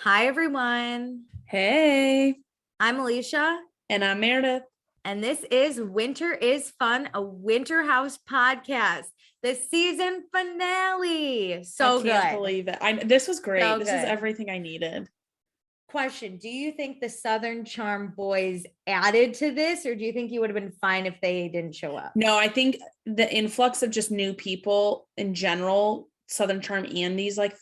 Hi, everyone. Hey, I'm Alicia. and I'm Meredith. And this is Winter is Fun, a Winter House podcast, the season finale. So good. I can't believe it. This was great. So this is good. everything I needed. Question: do you think the Southern Charm boys added to this, or do you think you would have been fine if they didn't show up? No, I think the influx of just new people in general, Southern Charm and these like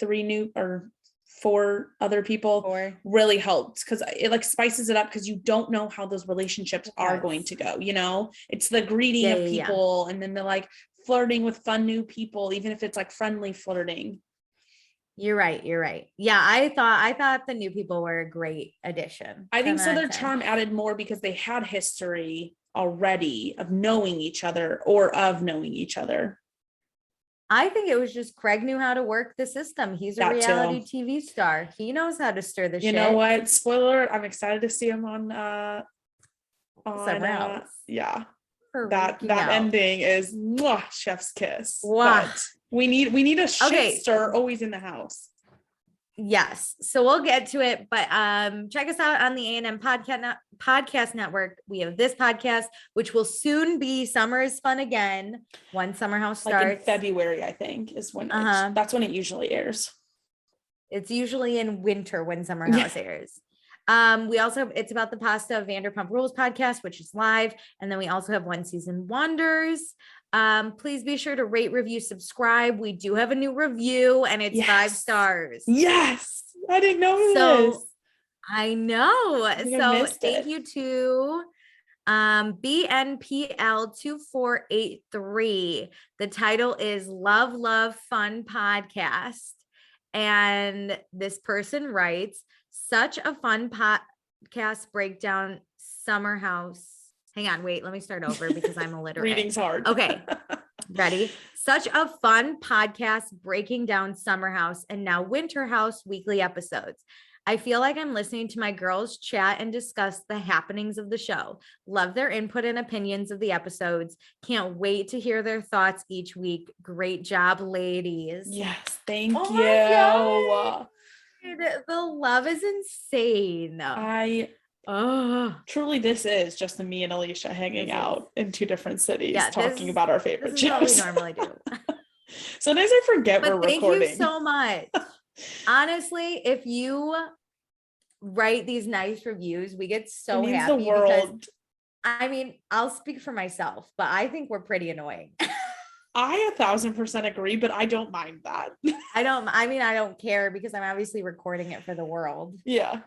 four other people really helped because it like spices it up because you don't know how those relationships are going to go. It's the greeting of people and then the like flirting with fun new people, even if it's like friendly flirting. You're right. Yeah, I thought the new people were a great addition. I think Southern Charm added more because they had history already of knowing each other. I think it was just Craig knew how to work the system. He's a reality TV star. He knows how to stir the shit. You know what? Spoiler, I'm excited to see him on Summer House. Yeah. That ending is chef's kiss. Wow. But we need a shit stir always in the house. Yes. So we'll get to it, but check us out on the A&M podcast network. We have this podcast, which will soon be Summer is Fun again when Summer House starts. Like in February, I think, is when that's when it usually airs. It's usually in winter when Summer House airs. We also it's about the Pasta Vanderpump Rules podcast, which is live, and then we also have One Season Wonders. Please be sure to rate, review, subscribe. We do have a new review and it's 5 stars. Yes. I didn't know this. I know. So thank you to BNPL2483. The title is Love Fun Podcast. And this person writes, such a fun podcast breakdown, Summer House. Hang on, wait, let me start over because I'm illiterate. Reading's hard. Okay, ready? Such a fun podcast breaking down Summer House and now Winter House weekly episodes. I feel like I'm listening to my girls chat and discuss the happenings of the show. Love their input and opinions of the episodes. Can't wait to hear their thoughts each week. Great job, ladies. Yes, thank you. The love is insane. Truly, this is just me and Alicia hanging out in 2 different cities talking about our favorite shows. What we normally do. Sometimes I forget we're recording. Thank you so much. Honestly, if you write these nice reviews, we get so happy. The world. Because, I mean, I'll speak for myself, but I think we're pretty annoying. I 1000% agree, but I don't mind that. I don't care because I'm obviously recording it for the world. Yeah.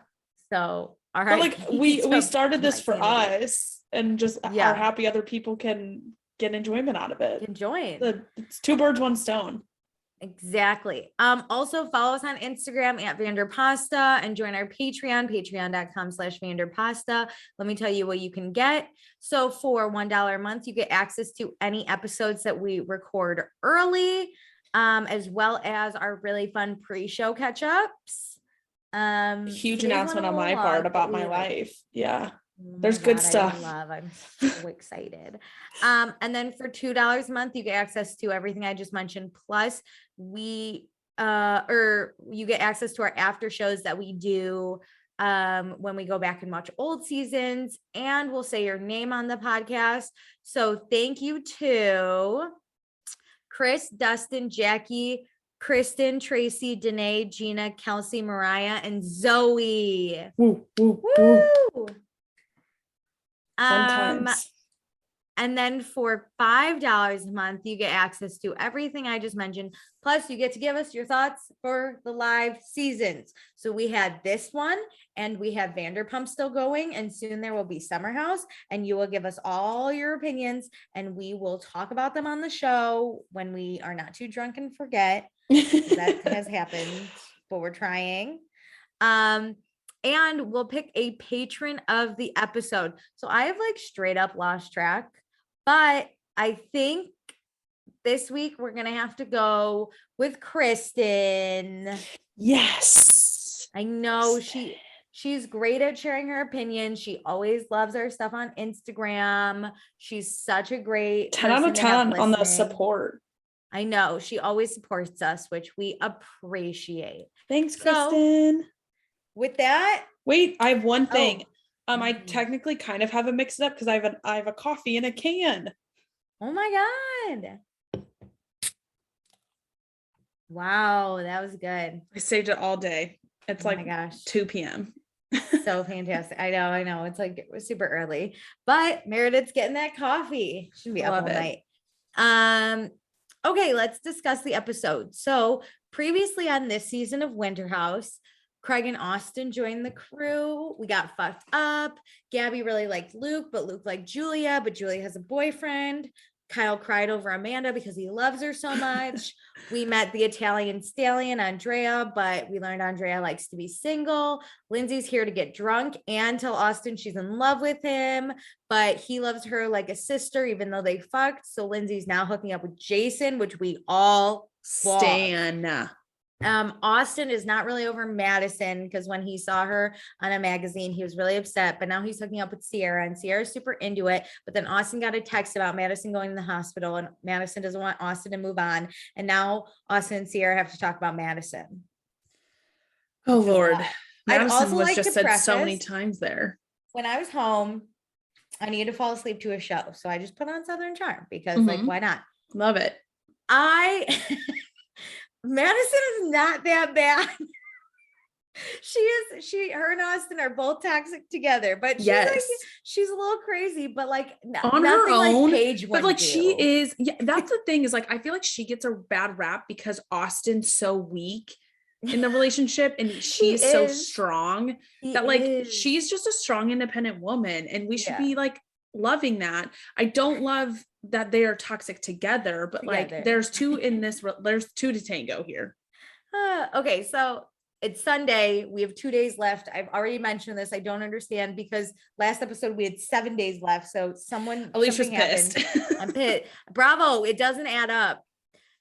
So, all right. But like we started this for us and just are happy other people can get enjoyment out of it. It's 2 birds, 1 stone. Exactly. Also follow us on Instagram at Vanderpasta and join our Patreon, patreon.com/Vanderpasta. Let me tell you what you can get. So for $1 a month, you get access to any episodes that we record early, as well as our really fun pre-show catch-ups. Huge announcement on my part about my life. Yeah. There's good stuff. I'm so excited. And then for $2 a month, you get access to everything I just mentioned. Plus you get access to our after shows that we do when we go back and watch old seasons, and we'll say your name on the podcast. So thank you to Chris, Dustin, Jackie, Kristen, Tracy, Danae, Gina, Kelsey, Mariah, and Zoe. Woo. And then for $5 a month, you get access to everything I just mentioned. Plus, you get to give us your thoughts for the live seasons. So we had this one, and we have Vanderpump still going, and soon there will be Summer House, and you will give us all your opinions, and we will talk about them on the show when we are not too drunk and forget. That has happened, but we're trying. And we'll pick a patron of the episode. So I have like straight up lost track, but I think this week we're going to have to go with Kristen. Yes. I know she's great at sharing her opinions. She always loves our stuff on Instagram. She's such a great 10 out of 10 on the support. I know she always supports us, which we appreciate. Thanks, Kristen. with that. Wait, I have one thing. I Mhm. technically kind of have it mixed up because I have a coffee in a can. Oh my God. Wow, that was good. I saved it all day. It's Oh my like gosh. 2 p.m. So fantastic. I know. It's like it was super early, but Meredith's getting that coffee. She'll be up Love all it. night. Okay, let's discuss the episode. So previously on this season of Winter House, Craig and Austen joined the crew. We got fucked up. Gabby really liked Luke, but Luke liked Julia, but Julia has a boyfriend. Kyle cried over Amanda because he loves her so much. We met the Italian stallion, Andrea, but we learned Andrea likes to be single. Lindsay's here to get drunk and tell Austen she's in love with him, but he loves her like a sister, even though they fucked. So Lindsay's now hooking up with Jason, which we all love. Stan. Austen is not really over Madison because when he saw her on a magazine, he was really upset, but now he's hooking up with Ciara and Ciara's super into it. But then Austen got a text about Madison going to the hospital and Madison doesn't want Austen to move on. And now Austen and Ciara have to talk about Madison. Oh Lord. I'd Madison also was like just to said so many preface, times there. when I was home, I needed to fall asleep to a show. So I just put on Southern Charm because like, why not? Love it. Madison is not that bad. Her and Austen are both toxic together, but she's like, she's a little crazy, but like on her own, like Paige but like do. she is, yeah, that's the thing is like, I feel like she gets a bad rap because Austen's so weak in the relationship and she's so strong that like she's just a strong independent woman and we should be like loving that. I don't love that they are toxic together, but like there's two to tango here. Okay, so it's Sunday. We have 2 days left. I've already mentioned this. I don't understand because last episode we had 7 days left. So Alicia's pissed. I'm pissed. Bravo. It doesn't add up.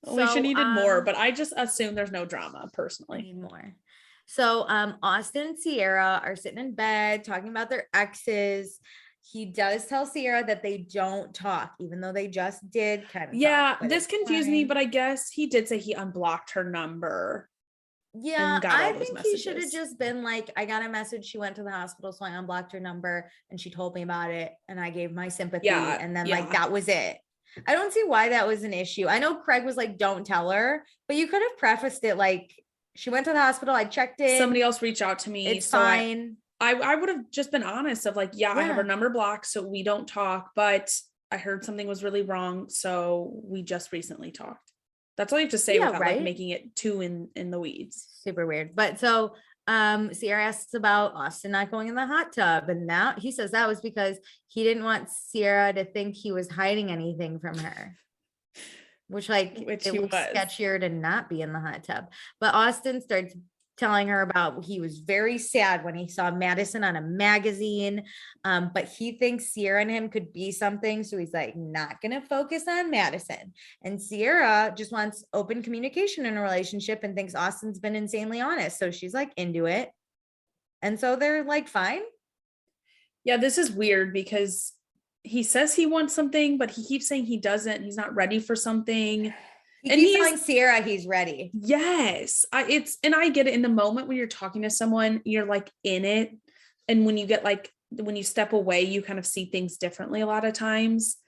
Alicia needed more, but I just assume there's no drama personally. Need more. So Austen and Ciara are sitting in bed talking about their exes. He does tell Ciara that they don't talk, even though they just did kind of. Yeah, this confused me, but I guess he did say he unblocked her number. Yeah, I think he should have just been like, I got a message. She went to the hospital, so I unblocked her number and she told me about it and I gave my sympathy. And then like, that was it. I don't see why that was an issue. I know Craig was like, don't tell her, but you could have prefaced it like, she went to the hospital. I checked in. Somebody else reached out to me. It's fine. I would have just been honest of like, I have her number blocked, so we don't talk, but I heard something was really wrong. So we just recently talked. That's all you have to say without like making it too in the weeds. Super weird. But so Ciara asks about Austen not going in the hot tub. And now he says that was because he didn't want Ciara to think he was hiding anything from her. Which it was sketchier to not be in the hot tub. But Austen starts telling her about he was very sad when he saw Madison on a magazine, but he thinks Ciara and him could be something, so he's like not gonna focus on Madison. And Ciara just wants open communication in a relationship and thinks Austen's been insanely honest, so she's like into it, and so they're like fine. Yeah, this is weird because he says he wants something, but he keeps saying he doesn't. He's not ready for something. And he's telling Ciara he's ready. Yes. I get it in the moment when you're talking to someone, you're like in it. And when you get like, when you step away, you kind of see things differently a lot of times.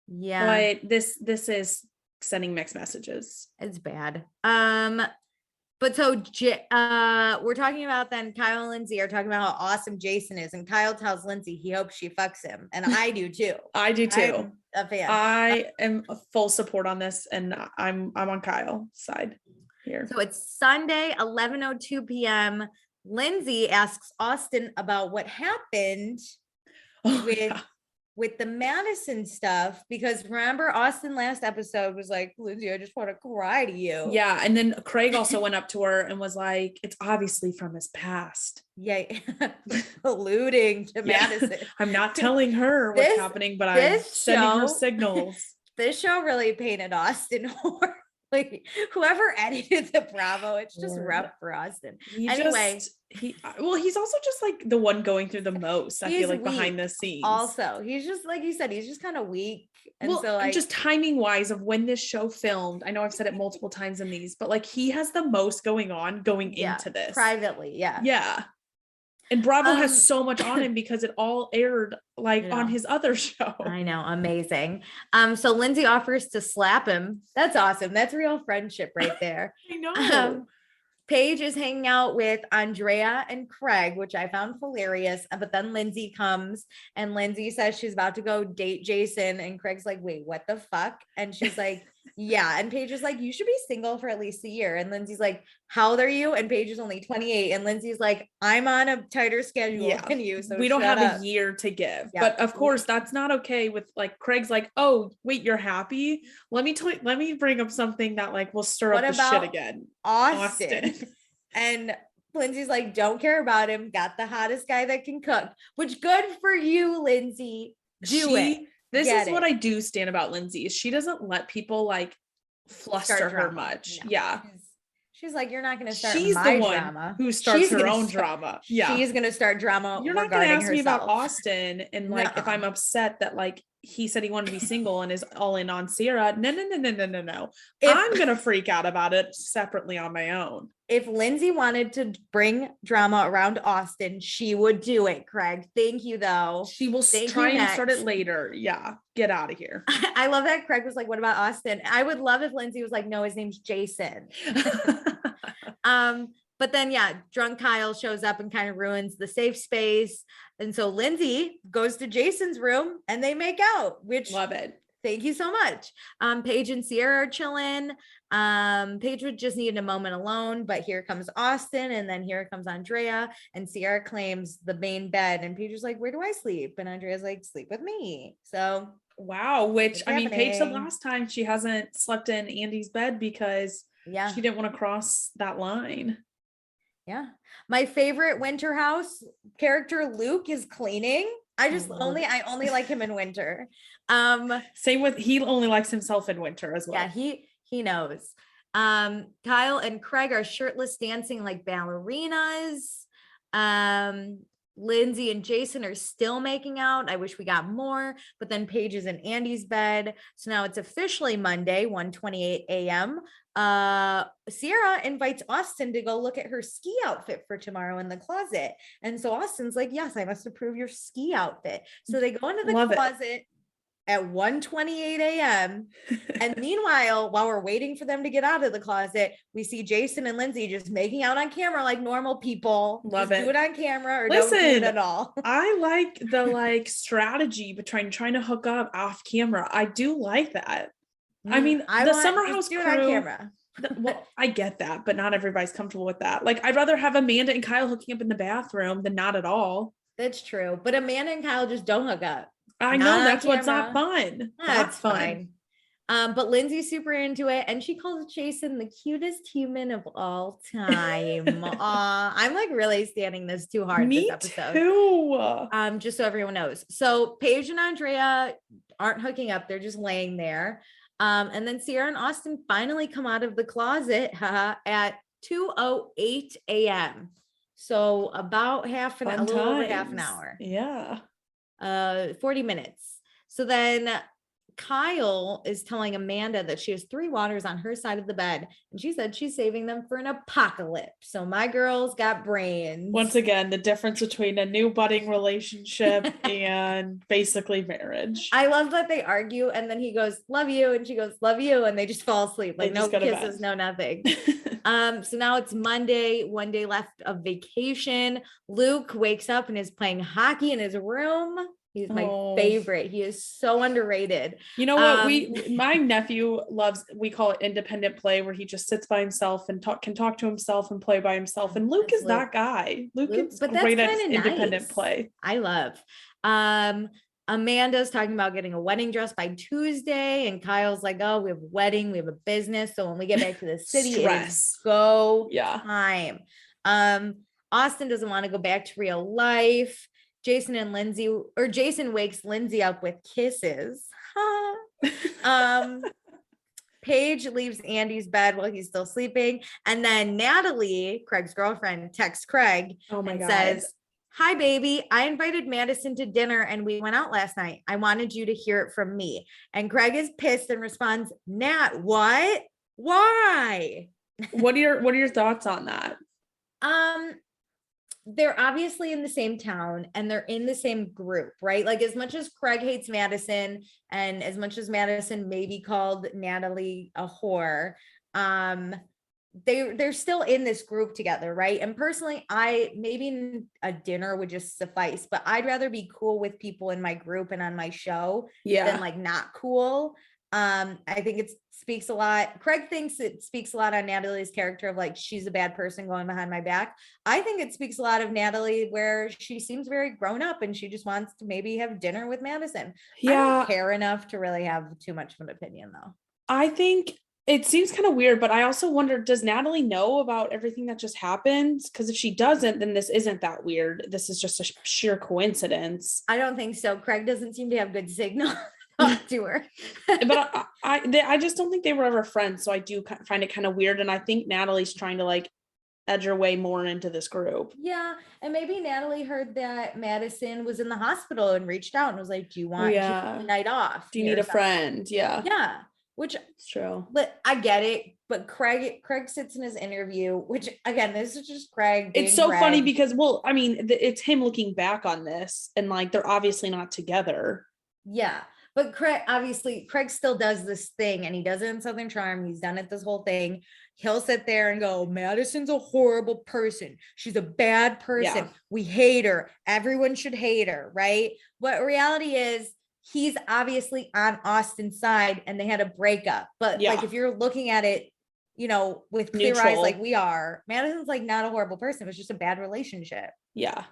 Yeah. But this is sending mixed messages. It's bad. But so we're talking about then Kyle and Lindsay are talking about how awesome Jason is. And Kyle tells Lindsay he hopes she fucks him. And I do too. I do too. I'm a fan. I am a full support on this. And I'm on Kyle's side here. So it's Sunday, 11:02 p.m. Lindsay asks Austen about what happened with the Madison stuff, because remember Austen last episode was like, Lindsay, I just want to cry to you. Yeah. And then Craig also went up to her and was like, it's obviously from his past. Yeah. Alluding to Madison. I'm not telling her what's happening, but I'm sending her signals. This show really painted Austen like whoever edited the Bravo, it's just rough for Austen. He's also just like the one going through the most. I feel like behind the scenes. Also, he's just like you said, he's just kind of weak. And so like just timing wise of when this show filmed, I know I've said it multiple times in these, but like he has the most going on into this privately. Yeah. Yeah. And Bravo has so much on him because it all aired like on his other show. I know. Amazing. So Lindsay offers to slap him. That's awesome. That's real friendship right there. I know. Paige is hanging out with Andrea and Craig, which I found hilarious. But then Lindsay comes and Lindsay says she's about to go date Jason. And Craig's like, wait, what the fuck? And she's like, yeah. And Paige is like, you should be single for at least a year. And Lindsay's like, how old are you? And Paige is only 28. And Lindsay's like, I'm on a tighter schedule than you. So we don't have a year to give. Yeah. But of course, that's not okay with like Craig's like, oh, wait, you're happy? Let me bring up something that like will stir up the shit again. Austen. And Lindsay's like, don't care about him. Got the hottest guy that can cook, which good for you, Lindsay. Do it. This is what I do stand about Lindsay is she doesn't let people like fluster her much. No. Yeah. She's like, you're not going to start She's my the one drama. Who starts her own drama. Yeah. She's going to start drama. You're not going to ask me about Austen and like if I'm upset that like he said he wanted to be single and is all in on Ciara. No. I'm going to freak out about it separately on my own. If Lindsay wanted to bring drama around Austen, she would do it, Craig. Thank you, though. She will try and start it later. Yeah. Get out of here. I love that Craig was like, what about Austen? I would love if Lindsay was like, no, his name's Jason. But then, drunk Kyle shows up and kind of ruins the safe space. And so Lindsay goes to Jason's room and they make out, which love it. Thank you so much. Paige and Ciara are chilling. Paige would just need a moment alone, but here comes Austen and then here comes Andrea and Ciara claims the main bed and Paige is like, where do I sleep? And Andrea's like, sleep with me. So wow, which I mean, Paige said last time she hasn't slept in Andy's bed because she didn't want to cross that line. Yeah. My favorite winter house character, Luke, is cleaning. I only like him in winter. Same with, he only likes himself in winter as well. Yeah, he knows. Kyle and Craig are shirtless dancing like ballerinas. Lindsay and Jason are still making out. I wish we got more, but then Paige is in Andy's bed. So now it's officially Monday, 1:28 a.m. Ciara invites Austen to go look at her ski outfit for tomorrow in the closet. And so Austen's like, yes, I must approve your ski outfit. So they go into the closet at 1:28 a.m. And meanwhile, while we're waiting for them to get out of the closet, we see Jason and Lindsay just making out on camera like normal people. Love it. Do it on camera or don't do it at all. I like the strategy between trying to hook up off camera. I do like that. I mean, the Summer House crew, on camera. Well, I get that, but not everybody's comfortable with that. Like, I'd rather have Amanda and Kyle hooking up in the bathroom than not at all. That's true. But Amanda and Kyle just don't hook up. I know, that's what's not fun. That's fine. But Lindsay's super into it, and she calls Jason the cutest human of all time. I'm like really standing this too hard. Me this episode. Too. Just so everyone knows. So Paige and Andrea aren't hooking up; they're just laying there. And then Ciara and Austen finally come out of the closet at 2:08 a.m. So about a little over half an hour. Yeah. 40 minutes. So then Kyle is telling Amanda that she has 3 waters on her side of the bed. And she said she's saving them for an apocalypse. So my girl's got brains. Once again, the difference between a new budding relationship and basically marriage. I love that they argue and then he goes, love you. And she goes, love you. And they just fall asleep. Like no kisses, no nothing. So now it's Monday, one day left of vacation. Luke wakes up and is playing hockey in his room. He's my favorite. He is so underrated. You know what? My nephew loves, we call it independent play, where he just sits by himself and can talk to himself and play by himself. And Luke is that guy. Luke is great at independent play. I love. Amanda's talking about getting a wedding dress by Tuesday, and Kyle's like, oh, we have a wedding, we have a business. So when we get back to the city, it's go time. Austen doesn't want to go back to real life. Jason wakes Lindsay up with kisses. Paige leaves Andy's bed while he's still sleeping. And then Natalie, Craig's girlfriend, texts Craig and says, hi, baby. I invited Madison to dinner and we went out last night. I wanted you to hear it from me. And Craig is pissed and responds, Nat, what? Why? What are your thoughts on that? they're obviously in the same town and they're in the same group, right? Like as much as Craig hates Madison and as much as Madison maybe called Natalie a whore, they're still in this group together, right? And personally, I maybe a dinner would just suffice, but I'd rather be cool with people in my group and on my show than like not cool. I think it speaks a lot. Craig thinks it speaks a lot on Natalie's character of like she's a bad person going behind my back. I think it speaks a lot of Natalie where she seems very grown up and she just wants to maybe have dinner with Madison. I don't care enough to really have too much of an opinion though. I think it seems kind of weird, but I also wonder, does Natalie know about everything that just happened? Because if she doesn't, then this isn't that weird. This is just a sheer coincidence. I don't think so. Craig doesn't seem to have good signal to her. But I just don't think they were ever friends. So I do find it kind of weird. And I think Natalie's trying to like edge her way more into this group. Yeah. And maybe Natalie heard that Madison was in the hospital and reached out and was like, do you want a night off? Do you need a friend? Yeah. Yeah. Which it's true. But I get it. But Craig sits in his interview, which again, this is just Craig. It's so funny because, well, I mean, it's him looking back on this and like, they're obviously not together. Yeah. But Craig still does this thing and he does it in Southern Charm. He's done it this whole thing. He'll sit there and go, Madison's a horrible person. She's a bad person. Yeah. We hate her. Everyone should hate her. Right. But reality is, he's obviously on Austen's side and they had a breakup. But like, if you're looking at it, you know, with clear eyes, like we are, Madison's like not a horrible person. It was just a bad relationship. Yeah.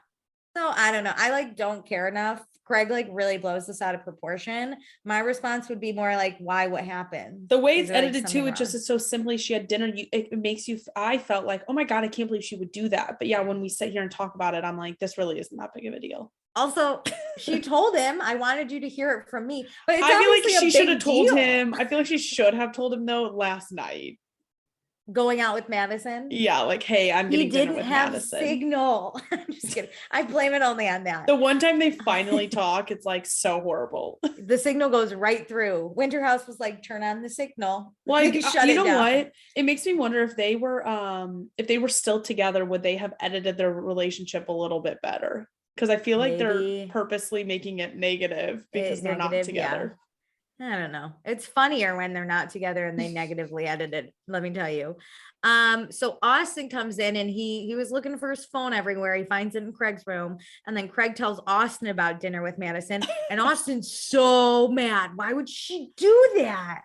So I don't know. I like don't care enough. Craig like really blows this out of proportion. My response would be more like, why, what happened? The way it's edited too, it just is so simply, she had dinner. It makes you, I felt like, oh my God, I can't believe she would do that. But yeah, when we sit here and talk about it, I'm like, this really isn't that big of a deal. Also, she told him, I wanted you to hear it from me. But it's I feel like she should have told him. I feel like she should have told him though last night. Going out with Madison? Yeah, like, hey, I'm getting dinner with Madison. He didn't have signal. I'm just kidding. I blame it only on that. The one time they finally talk, it's like so horrible. The signal goes right through. Winterhouse was like, turn on the signal. Like, you know what? It makes me wonder if they were still together, would they have edited their relationship a little bit better? Because I feel like they're purposely making it negative because they're not together. Yeah. I don't know. It's funnier when they're not together and they negatively edit it. Let me tell you. So Austen comes in and he was looking for his phone everywhere. He finds it in Craig's room. And then Craig tells Austen about dinner with Madison. And Austen's so mad. Why would she do that?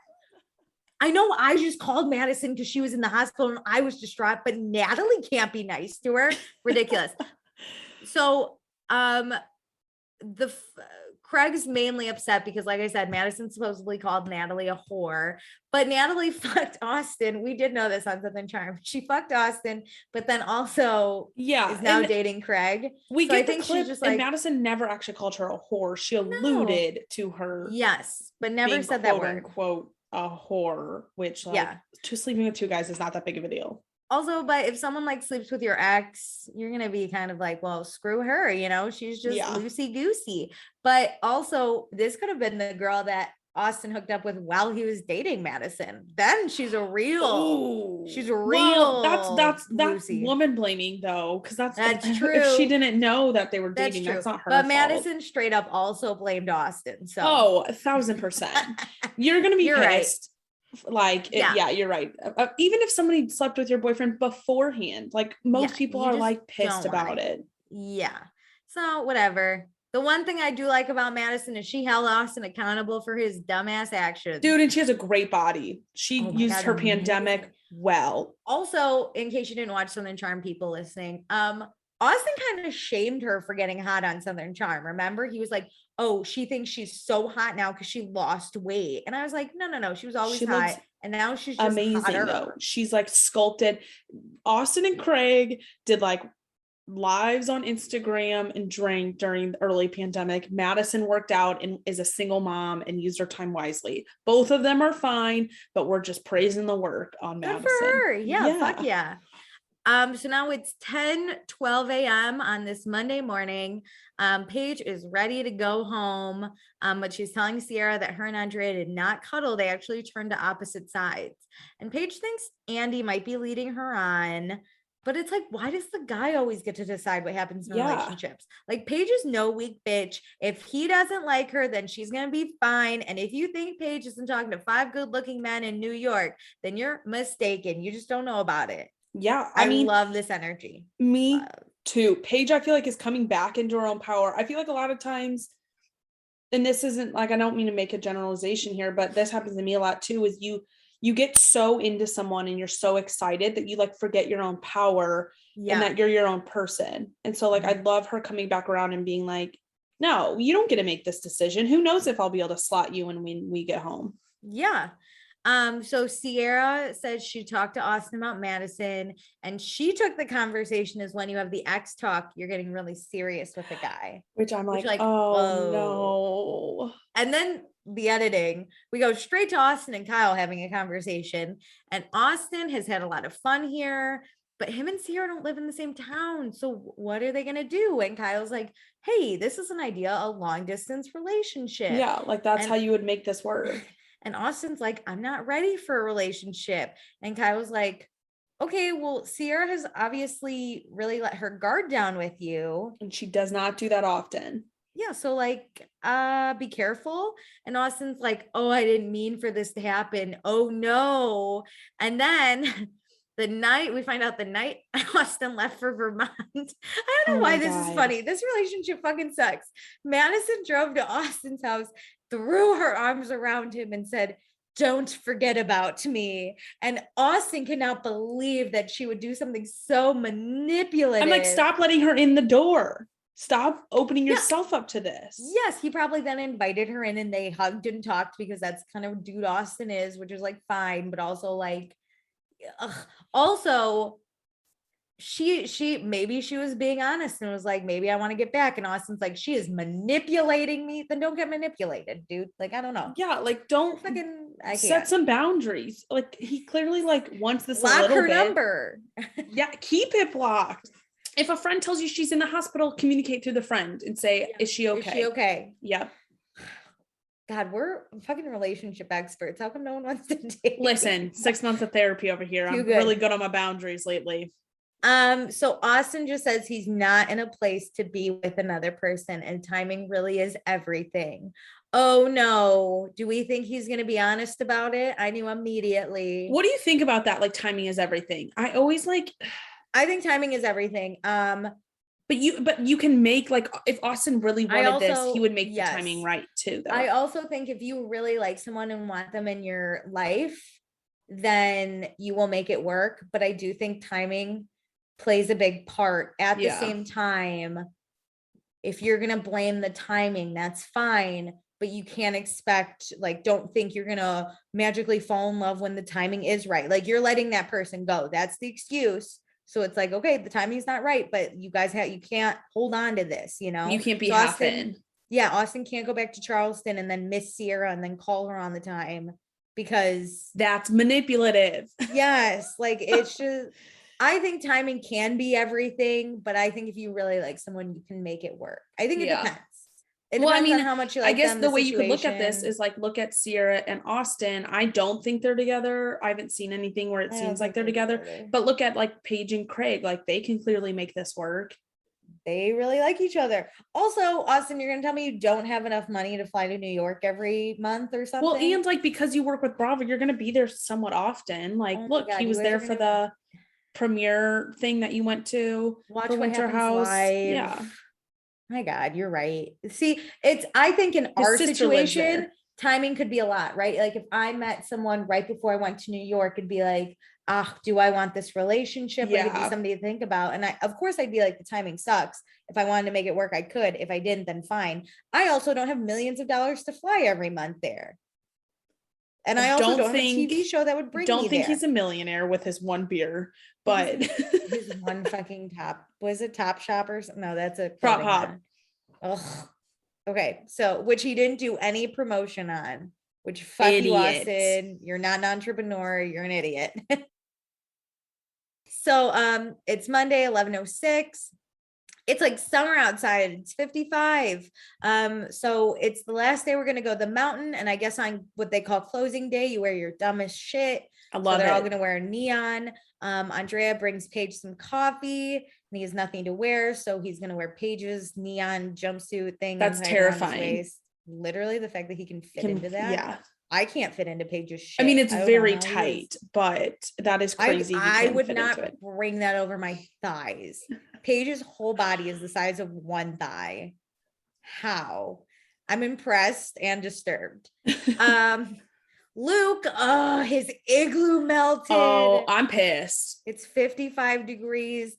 I know I just called Madison because she was in the hospital and I was distraught, but Natalie can't be nice to her. Ridiculous. So Craig's mainly upset because, like I said, Madison supposedly called Natalie a whore, but Natalie fucked Austen. We did know this on Southern Charm. She fucked Austen, but then also is now dating Craig. We get the clip, just like, and Madison never actually called her a whore. She alluded to her. Yes, but never said that word. Unquote, a whore, which like sleeping with two guys is not that big of a deal. Also, but if someone like sleeps with your ex, you're going to be kind of like, well, screw her, you know, she's just loosey goosey. But also this could have been the girl that Austen hooked up with while he was dating Madison. Then she's a real, that's woman blaming though. Cause that's true. If she didn't know that they were dating, that's not her fault. But Madison straight up also blamed Austen. So 1,000%. You're going to be pissed. Like you're right. Even if somebody slept with your boyfriend beforehand, like most people are like pissed about it. Yeah. So whatever. The one thing I do like about Madison is she held Austen accountable for his dumbass actions. Dude, and she has a great body. She used her pandemic well. Also, in case you didn't watch Southern Charm, people listening, Austen kind of shamed her for getting hot on Southern Charm. Remember? He was like, oh, she thinks she's so hot now because she lost weight. And I was like, no. She was always hot. And now she's just amazing hotter. Though. She's like sculpted. Austen and Craig did like lives on Instagram and drank during the early pandemic. Madison worked out and is a single mom and used her time wisely. Both of them are fine, but we're just praising the work on Madison. Good for her. Yeah. Fuck yeah. So now it's 10:12 a.m. on this Monday morning. Paige is ready to go home, but she's telling Ciara that her and Andrea did not cuddle. They actually turned to opposite sides. And Paige thinks Andy might be leading her on. But it's like, why does the guy always get to decide what happens in Yeah. relationships? Like, Paige is no weak bitch. If he doesn't like her, then she's gonna be fine. And if you think Paige isn't talking to 5 good-looking men in New York, then you're mistaken. You just don't know about it. Yeah. I mean, love this energy. Me too. Paige, I feel like, is coming back into her own power. I feel like a lot of times, and this isn't like, I don't mean to make a generalization here, but this happens to me a lot too, is you get so into someone and you're so excited that you like forget your own power and that you're your own person. And so like, I love her coming back around and being like, no, you don't get to make this decision. Who knows if I'll be able to slot you in when we get home. Yeah. So Ciara says she talked to Austen about Madison, and she took the conversation as when you have the ex talk, you're getting really serious with the guy. Which I'm like, oh no. And then the editing, we go straight to Austen and Kyle having a conversation, and Austen has had a lot of fun here, but him and Ciara don't live in the same town. So what are they going to do? And Kyle's like, hey, this is an idea, a long distance relationship. Yeah, like that's how you would make this work. And Austen's like, I'm not ready for a relationship. And Kyle's like, okay, well, Ciara has obviously really let her guard down with you. And she does not do that often. Yeah, so like, be careful. And Austen's like, oh, I didn't mean for this to happen. Oh no. And then we find out the night Austen left for Vermont. I don't know why this is funny. This relationship fucking sucks. Madison drove to Austen's house, threw her arms around him and said, don't forget about me. And Austen cannot believe that she would do something so manipulative. I'm like, stop letting her in the door. Stop opening yourself up to this. Yes, he probably then invited her in and they hugged and talked, because that's kind of dude Austen is, which is like fine, but also like, also she maybe she was being honest and was like, maybe I want to get back, and Austen's like, she is manipulating me. Then don't get manipulated, dude. Like, I don't know. Yeah, like don't fucking set some boundaries. Like, he clearly like wants this block a little her bit. number. Yeah, keep it blocked. If a friend tells you she's in the hospital, communicate to the friend and say, is she okay? Is she okay? Yeah. God, we're fucking relationship experts. How come no one wants to date? Listen, 6 months of therapy over here. I'm really good on my boundaries lately. So Austen just says he's not in a place to be with another person, and timing really is everything. Oh no. Do we think he's going to be honest about it? I knew immediately. What do you think about that? Like, timing is everything. I think timing is everything. But you can make, like, if Austen really wanted this, he would make the timing right too, though. I also think if you really like someone and want them in your life, then you will make it work. But I do think timing plays a big part. At the same time, if you're going to blame the timing, that's fine. But you can't expect, like, don't think you're going to magically fall in love when the timing is right. Like, you're letting that person go. That's the excuse. So it's like, okay, the timing's not right, but you guys you can't hold on to this, you know? You can't be half in. Yeah, Austen can't go back to Charleston and then miss Ciara and then call her on the time, because that's manipulative. Yes, like, it's just, I think timing can be everything, but I think if you really like someone, you can make it work. I think it depends. It depends on how much you like them, I guess the way you could look at this is like, look at Ciara and Austen. I don't think they're together. I haven't seen anything where it seems like they're together. But look at like Paige and Craig. Like, they can clearly make this work. They really like each other. Also, Austen, you're gonna tell me you don't have enough money to fly to New York every month or something? Well, and like, because you work with Bravo, you're gonna be there somewhat often. Like, look, he was there for the premiere thing that you went to. Watch Winter House. Live. Yeah. My God, you're right. See, I think in our situation, timing could be a lot, right? Like, if I met someone right before I went to New York, it'd be like, do I want this relationship? Like, it'd be somebody to think about. And of course I'd be like, the timing sucks. If I wanted to make it work, I could. If I didn't, then fine. I also don't have millions of dollars to fly every month there. And I also don't have a TV show that would bring me there. Don't think he's a millionaire with his one beer, but his one fucking was it Top Shop or something? No, that's a Prop Hop. Ugh. Okay, so which he didn't do any promotion on, which fuck you, Austen. You're not an entrepreneur, you're an idiot. So it's Monday, 11:06. It's like summer outside. It's 55. So it's the last day we're gonna go to the mountain, and I guess on what they call closing day, you wear your dumbest shit. I love it. They're all gonna wear neon. Andrea brings Paige some coffee and he has nothing to wear. So he's going to wear Paige's neon jumpsuit thing. That's terrifying. Literally the fact that he can fit into that. Yeah. I can't fit into Paige's shit. I mean, it's very tight, but that is crazy. I would not bring that over my thighs. Paige's whole body is the size of one thigh. How? I'm impressed and disturbed. Luke, his igloo melted. Oh, I'm pissed. It's 55 degrees.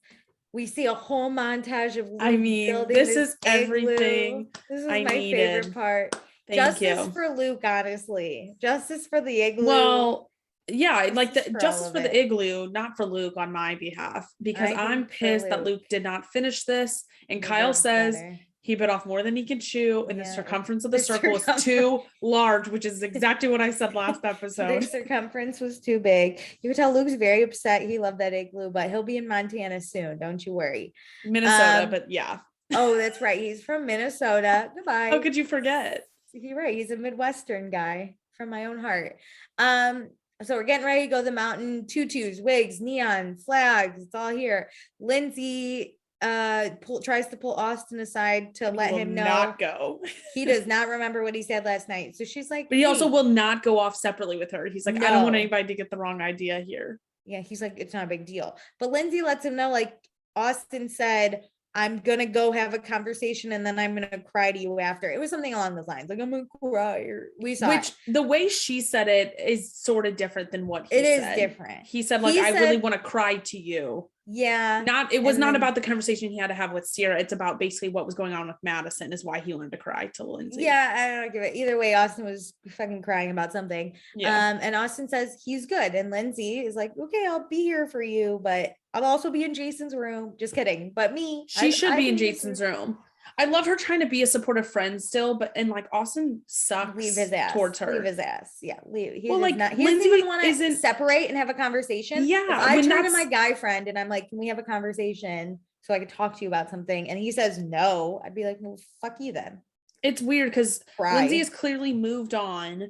We see a whole montage of Luke building this is everything. This is my favorite part. Justice for Luke, honestly. Justice for the igloo. Well, yeah, like the justice for the igloo, not for Luke on my behalf, because I'm pissed that Luke did not finish this. And Kyle says he bit off more than he could chew, and the circumference of the circle was too large, which is exactly what I said last episode. The circumference was too big. You can tell Luke's very upset. He loved that igloo, but he'll be in Montana soon. Don't you worry. Minnesota, but yeah. Oh, that's right. He's from Minnesota. Goodbye. How could you forget? You're right. He's a Midwestern guy from my own heart. So we're getting ready to go to the mountain. Tutus, wigs, neon, flags. It's all here. Lindsay tries to pull Austen aside to let him know not go. He does not remember what he said last night. So she's like, but he also will not go off separately with her. He's like, I don't want anybody to get the wrong idea here. Yeah, he's like, it's not a big deal. But Lindsay lets him know, like Austen said, I'm gonna go have a conversation and then I'm gonna cry to you after. It was something along those lines, like I'm gonna cry. Or we saw which the way she said it is sort of different than what he said. It is different. He said, like, I really want to cry to you. Yeah. It was not about the conversation he had to have with Ciara. It's about basically what was going on with Madison is why he wanted to cry to Lindsay. Yeah, I don't give it. Either way, Austen was fucking crying about something. Yeah. And Austen says he's good. And Lindsay is like, okay, I'll be here for you, but I'll also be in Jason's room. Just kidding. But she should be in Jason's room. I love her trying to be a supportive friend still, but like Austen sucks. Leave his ass towards her. Leave his ass. Yeah. He like not, he doesn't even want to separate and have a conversation. Yeah. If I turn to my guy friend and I'm like, can we have a conversation so I could talk to you about something? And he says no, I'd be like, well, fuck you then. It's weird because Lindsay has clearly moved on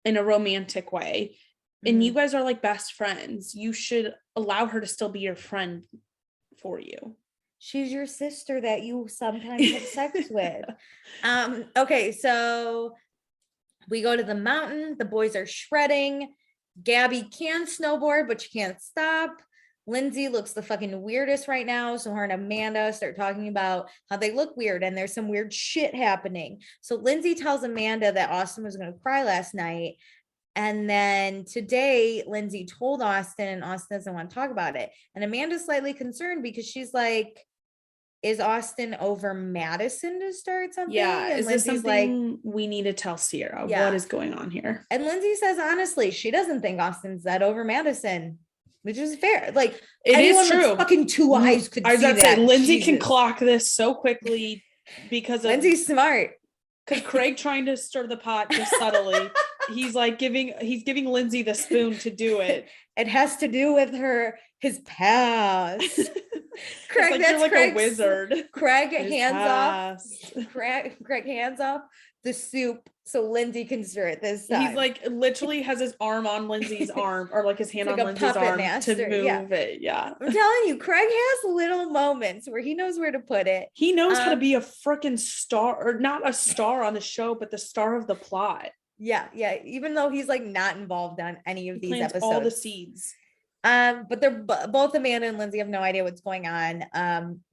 in a romantic way. And you guys are like best friends. You should allow her to still be your friend for you. She's your sister that you sometimes have sex with. Okay, so we go to the mountain. The boys are shredding. Gabby can snowboard, but she can't stop. Lindsay looks the fucking weirdest right now. So her and Amanda start talking about how they look weird and there's some weird shit happening. So Lindsay tells Amanda that Austen was going to cry last night. And then today, Lindsay told Austen, and Austen doesn't want to talk about it. And Amanda's slightly concerned because she's like, is Austen over Madison to start something? Yeah, and is this something like, we need to tell Ciara? What is going on here? And Lindsay says, honestly, she doesn't think Austen's that over Madison, which is fair. Like, it is true. Fucking two eyes could see that. I was gonna say, Lindsay can clock this so quickly because of Lindsay's smart. Because Craig trying to stir the pot just subtly. He's giving Lindsay the spoon to do it. It has to do with his past. Craig, like you're like Craig's, a wizard. Craig hands off the soup so Lindsay can stir it this time. He's like literally has his arm on Lindsay's arm, or like his hand on Lindsay's arm to move it. Yeah. I'm telling you, Craig has little moments where he knows where to put it. He knows how to be a freaking star, or not a star on the show, but the star of the plot. Yeah. Even though he's like not involved on any of these episodes. All the seeds. But they're both Amanda and Lindsay have no idea what's going on.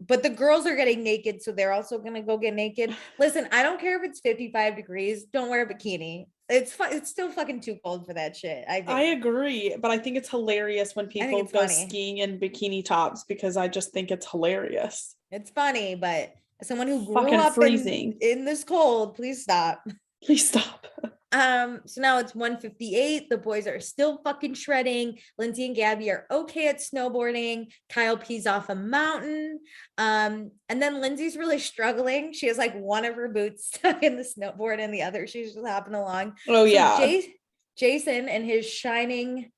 But the girls are getting naked, so they're also gonna go get naked. Listen, I don't care if it's 55 degrees. Don't wear a bikini. It's still fucking too cold for that shit. I agree, but I think it's hilarious when people go funny. Skiing in bikini tops because I just think it's hilarious. It's funny, but as someone who grew up freezing in this cold, please stop. Please stop. So now it's 1:58. The boys are still fucking shredding. Lindsay and Gabby are okay at snowboarding. Kyle pees off a mountain. And then Lindsay's really struggling. She has like one of her boots stuck in the snowboard and the other she's just hopping along. Oh, yeah. Jason and his shining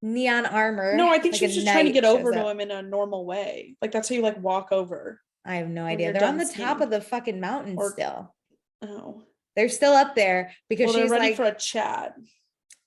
neon armor. No, I think she's just trying to get over to him in a normal way. Like that's how you like walk over. I have no idea. They're on the top of the fucking mountain still. Oh. They're still up there because she's ready like for a chat.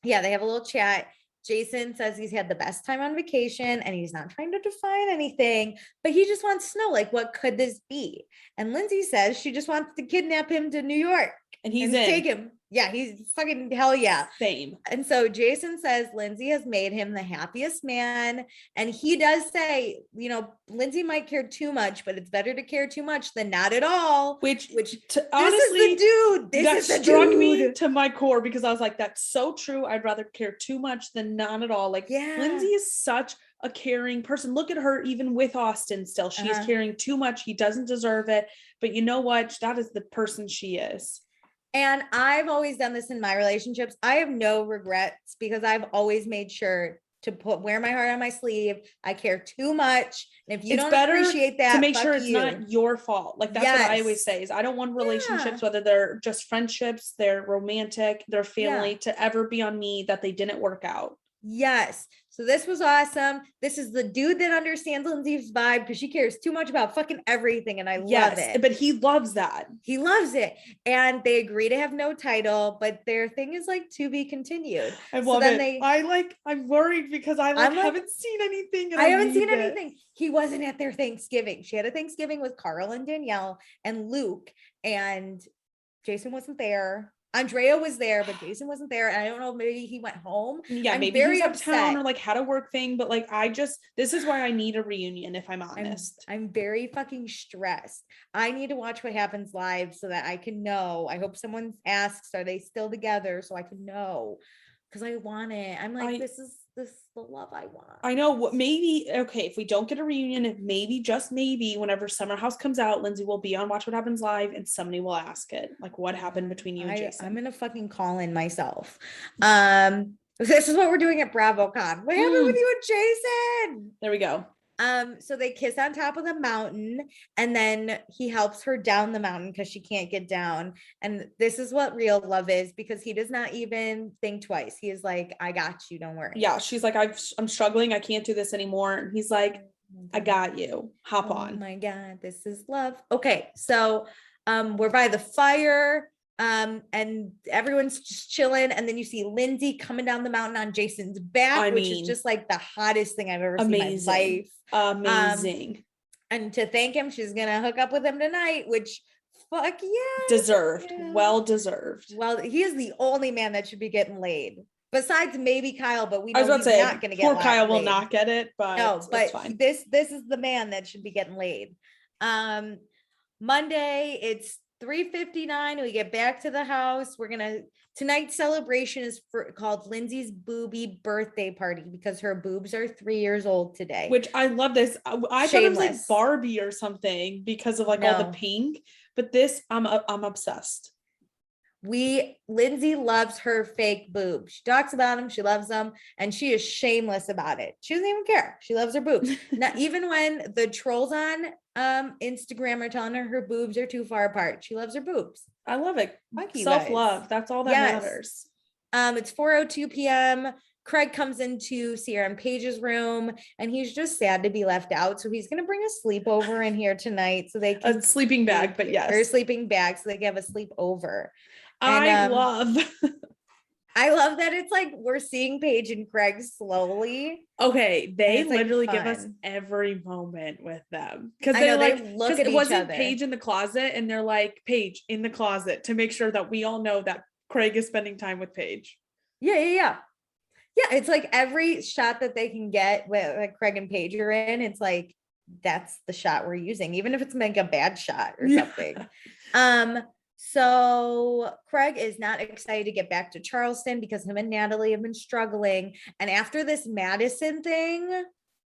Yeah, they have a little chat. Jason says he's had the best time on vacation and he's not trying to define anything, but he just wants to know, like, what could this be? And Lindsay says she just wants to kidnap him to New York and he's take him. Yeah, he's fucking hell yeah. Same. And so Jason says Lindsay has made him the happiest man. And he does say, you know, Lindsay might care too much, but it's better to care too much than not at all. Which honestly, this is the struck dude. me to my core, because I was like, that's so true. I'd rather care too much than not at all. Like, yeah. Lindsay is such a caring person. Look at her, even with Austen still. She's caring too much. He doesn't deserve it. But you know what? That is the person she is. And I've always done this in my relationships. I have no regrets because I've always made sure to wear my heart on my sleeve. I care too much. And if you don't appreciate that, to make sure it's not your fault. Like, that's what I always say is I don't want relationships, whether they're just friendships, they're romantic, they're family, to ever be on me that they didn't work out. Yes. So this was awesome. This is the dude that understands Lindsay's vibe because she cares too much about fucking everything. And I love it. But he loves that. He loves it. And they agree to have no title, but their thing is like to be continued. I love it. I'm worried because I haven't seen anything. And I haven't seen anything. He wasn't at their Thanksgiving. She had a Thanksgiving with Carl and Danielle and Luke, and Jason wasn't there. Andrea was there, but Jason wasn't there. And I don't know, maybe he went home. Yeah, maybe he was uptown or like had a work thing, but like, this is why I need a reunion, if I'm honest. I'm very fucking stressed. I need to watch What Happens Live so that I can know. I hope someone asks, are they still together? So I can know. Because I want it. I'm like, this is the love I want. I know. Maybe, okay, if we don't get a reunion, maybe, just maybe, whenever Summer House comes out, Lindsay will be on Watch What Happens Live and somebody will ask it. Like, what happened between you and Jason? I'm going to fucking call in myself. This is what we're doing at BravoCon. What happened with you and Jason? There we go. So they kiss on top of the mountain and then he helps her down the mountain because she can't get down. And this is what real love is, because he does not even think twice. He is like, I got you, don't worry. Yeah, she's like, I'm struggling, I can't do this anymore. And he's like, I got you, hop on. Oh my God, this is love. Okay, so we're by the fire. And everyone's just chilling, and then you see Lindsay coming down the mountain on Jason's back, which is just like the hottest thing I've ever seen in my life. Amazing. And to thank him, she's gonna hook up with him tonight, which fuck yeah, deserved. Well deserved. Well, he is the only man that should be getting laid, besides maybe Kyle, but we know he's not gonna get poor Kyle will not get it, but no, but it's fine. This is the man that should be getting laid. Monday, it's 3:59. We get back to the house. Tonight's celebration is called Lindsay's Booby Birthday Party because her boobs are 3 years old today. Which I love this. I thought it was like Barbie or something because of like all the pink, but this I'm obsessed. Lindsay loves her fake boobs. She talks about them. She loves them, and she is shameless about it. She doesn't even care. She loves her boobs. Not even when the trolls on Instagram are telling her boobs are too far apart. She loves her boobs. I love it. Self-love. That's all that matters. It's 4:02 p.m. Craig comes into Ciara and Paige's room, and he's just sad to be left out. So he's gonna bring a sleepover in here tonight, so they can a sleeping bag, but yes, or a sleeping bag, so they can have a sleepover. I love that it's like we're seeing Paige and Craig slowly. Okay, they literally give us every moment with them because they look at each other. Paige in the closet, and they're like, Paige in the closet, to make sure that we all know that Craig is spending time with Paige. Yeah. It's like every shot that they can get with like Craig and Paige are in, it's like that's the shot we're using, even if it's like a bad shot or something. So Craig is not excited to get back to Charleston because him and Natalie have been struggling. And after this Madison thing,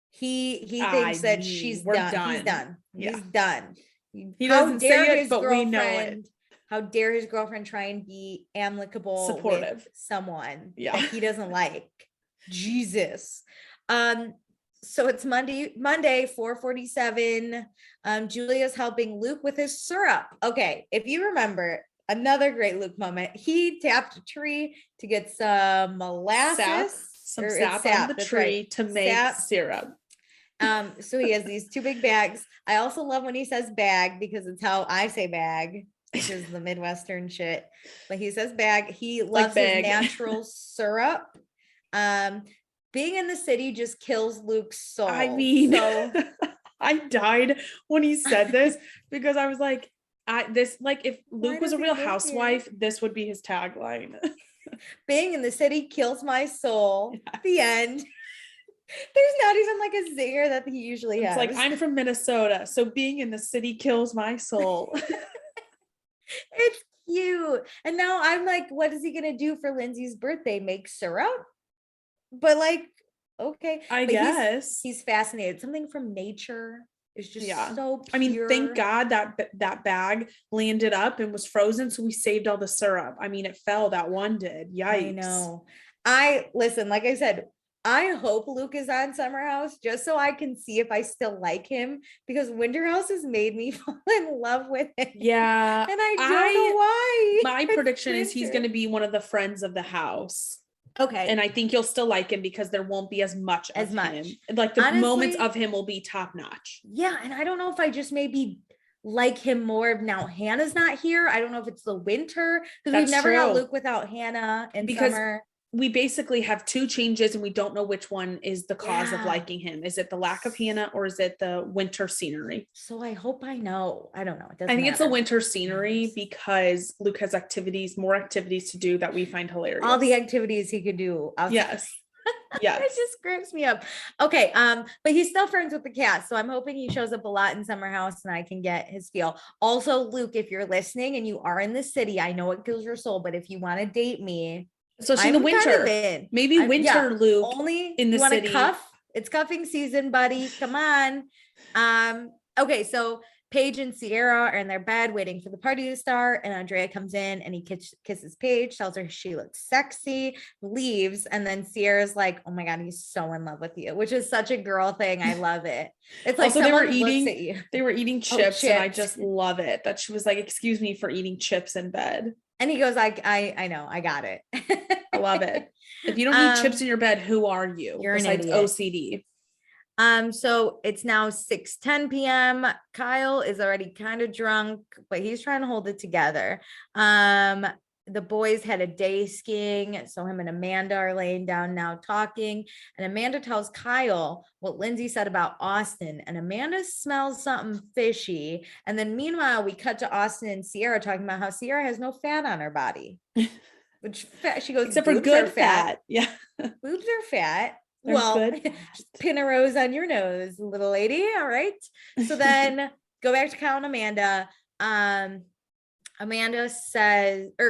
he thinks that she's done. He's done. Yeah. He's done. He doesn't say it, but we know it. How dare his girlfriend try and be amicable, supportive with someone that he doesn't like. Jesus. So it's Monday, 4:47. Julia's helping Luke with his syrup. Okay, if you remember, another great Luke moment. He tapped a tree to get some molasses, sap on the tree to make syrup. So he has these two big bags. I also love when he says bag because it's how I say bag, which is the Midwestern shit. But he says bag. He loves his natural syrup. being in the city just kills Luke's soul. I mean, so I died when he said this because I was like, if Luke was a real housewife, this would be his tagline. Being in the city kills my soul. Yes. The end. There's not even like a zinger that he usually has. It's like, I'm from Minnesota, so being in the city kills my soul. It's cute. And now I'm like, what is he gonna do for Lindsay's birthday? Make syrup? But like, okay. I But guess. he's fascinated. Something from nature is just so pure. I mean, thank God that bag landed up and was frozen, so we saved all the syrup. I mean, it fell, that one did. Yikes. I know. Listen, like I said, I hope Luke is on Summer House just so I can see if I still like him, because Winter House has made me fall in love with him. Yeah. And I don't know why. My prediction is he's going to be one of the friends of the house. Okay. And I think you'll still like him because there won't be as much of him. Like the Honestly, moments of him will be top notch. Yeah. And I don't know if I just maybe like him more now Hannah's not here. I don't know if it's the winter, because we've never got Luke without Hannah in summer. We basically have two changes and we don't know which one is the cause of liking him. Is it the lack of Hannah or is it the winter scenery? So I hope I know. I don't know. I think it's the winter scenery because Luke has more activities to do that we find hilarious. All the activities he could do. Yes. Yes. It just cracks me up. Okay. But he's still friends with the cast. So I'm hoping he shows up a lot in Summer House and I can get his feel. Also, Luke, if you're listening and you are in the city, I know it kills your soul, but if you want to date me, especially in the winter, maybe winter Luke only in the city. Cuff? It's cuffing season, buddy. Come on. Okay, so Paige and Ciara are in their bed waiting for the party to start, and Andrea comes in and he kisses Paige, tells her she looks sexy, leaves, and then Ciara's like, "Oh my God, he's so in love with you," which is such a girl thing. I love it. It's like also, they were eating chips, and I just love it that she was like, "Excuse me for eating chips in bed." And he goes, I know, I got it. I love it. If you don't eat chips in your bed, who are you? You're besides an idiot. OCD. So it's now 6:10 p.m. Kyle is already kind of drunk, but he's trying to hold it together. The boys had a day skiing, so him and Amanda are laying down now talking, and Amanda tells Kyle what Lindsay said about Austen, and Amanda smells something fishy. And then meanwhile, we cut to Austen and Ciara talking about how Ciara has no fat on her body, which she goes, except for good fat. Yeah, boobs are fat. They're good. Just pin a rose on your nose, little lady. All right. So then go back to Kyle and Amanda.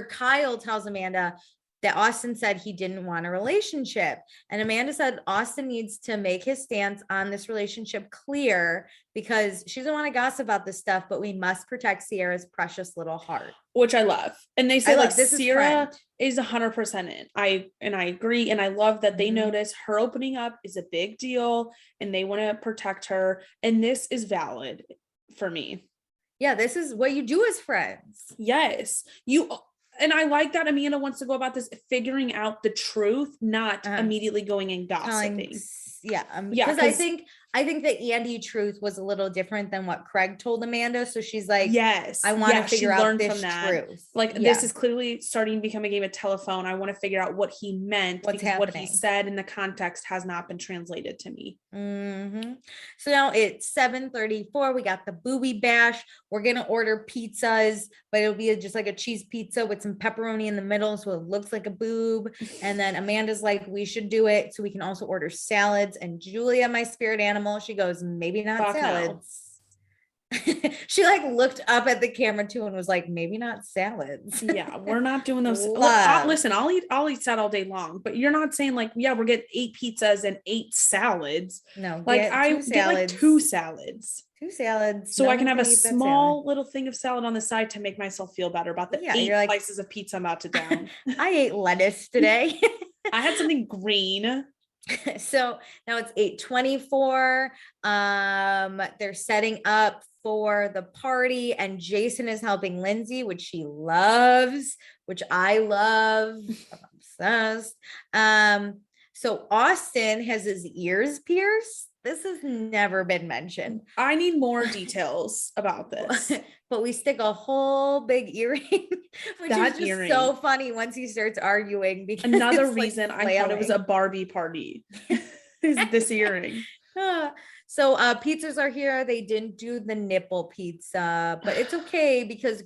Kyle tells Amanda that Austen said he didn't want a relationship. And Amanda said Austen needs to make his stance on this relationship clear because she doesn't want to gossip about this stuff, but we must protect Ciara's precious little heart. Which I love. And they say like Ciara is 100% in. I agree. And I love that they notice her opening up is a big deal and they want to protect her. And this is valid for me. Yeah, this is what you do as friends. Yes. And I like that Amanda wants to go about this figuring out the truth, not immediately going and gossiping. Because I think that Andy truth was a little different than what Craig told Amanda. So she's like, yes, I want to figure out this truth. Like this is clearly starting to become a game of telephone. I want to figure out what he meant because what he said in the context has not been translated to me. So now it's 7:34. We got the booby bash. We're going to order pizzas, but it'll be just like a cheese pizza with some pepperoni in the middle. So it looks like a boob. And then Amanda's like, we should do it. So we can also order salads. And Julia, my spirit animal, she goes, maybe not salads. She like looked up at the camera too and was like, maybe not salads. Yeah, we're not doing those. Listen, I'll eat salad all day long, but you're not saying like, yeah, we're getting 8 pizzas and 8 salads. No, like I get like 2 salads. 2 salads. So I can have a small little thing of salad on the side to make myself feel better about the 8 slices of pizza I'm about to down. I ate lettuce today. I had something green. So now it's 8:24. They're setting up for the party and Jason is helping Lindsay, which she loves, which I love. I'm obsessed. So Austen has his ears pierced This has never been mentioned. I need more details about this. But we stick a whole big earring, which That is just earring. so funny once he starts arguing because Another it's, like, reason I thought it was a flailing. Barbie party is this earring. So pizzas are here. They didn't do the nipple pizza, but it's okay because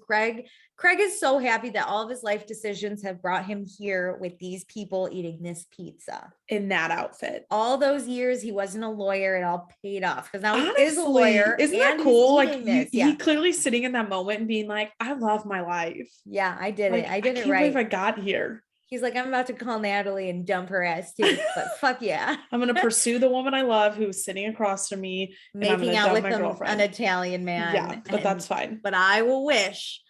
Craig is so happy that all of his life decisions have brought him here with these people eating this pizza. In that outfit. All those years he wasn't a lawyer, it all paid off because now Honestly, he is a lawyer. Isn't that and cool? he's Like eating this. he clearly sitting in that moment and being like, I love my life. Yeah, I did Like, it. I did it can't right. believe I got here. He's like, I'm about to call Natalie and dump her ass too, but fuck yeah. I'm gonna pursue the woman I love who's sitting across from me, and I'm Making gonna out dump with my girlfriend. an Italian man. Yeah, but that's fine. But I will wish.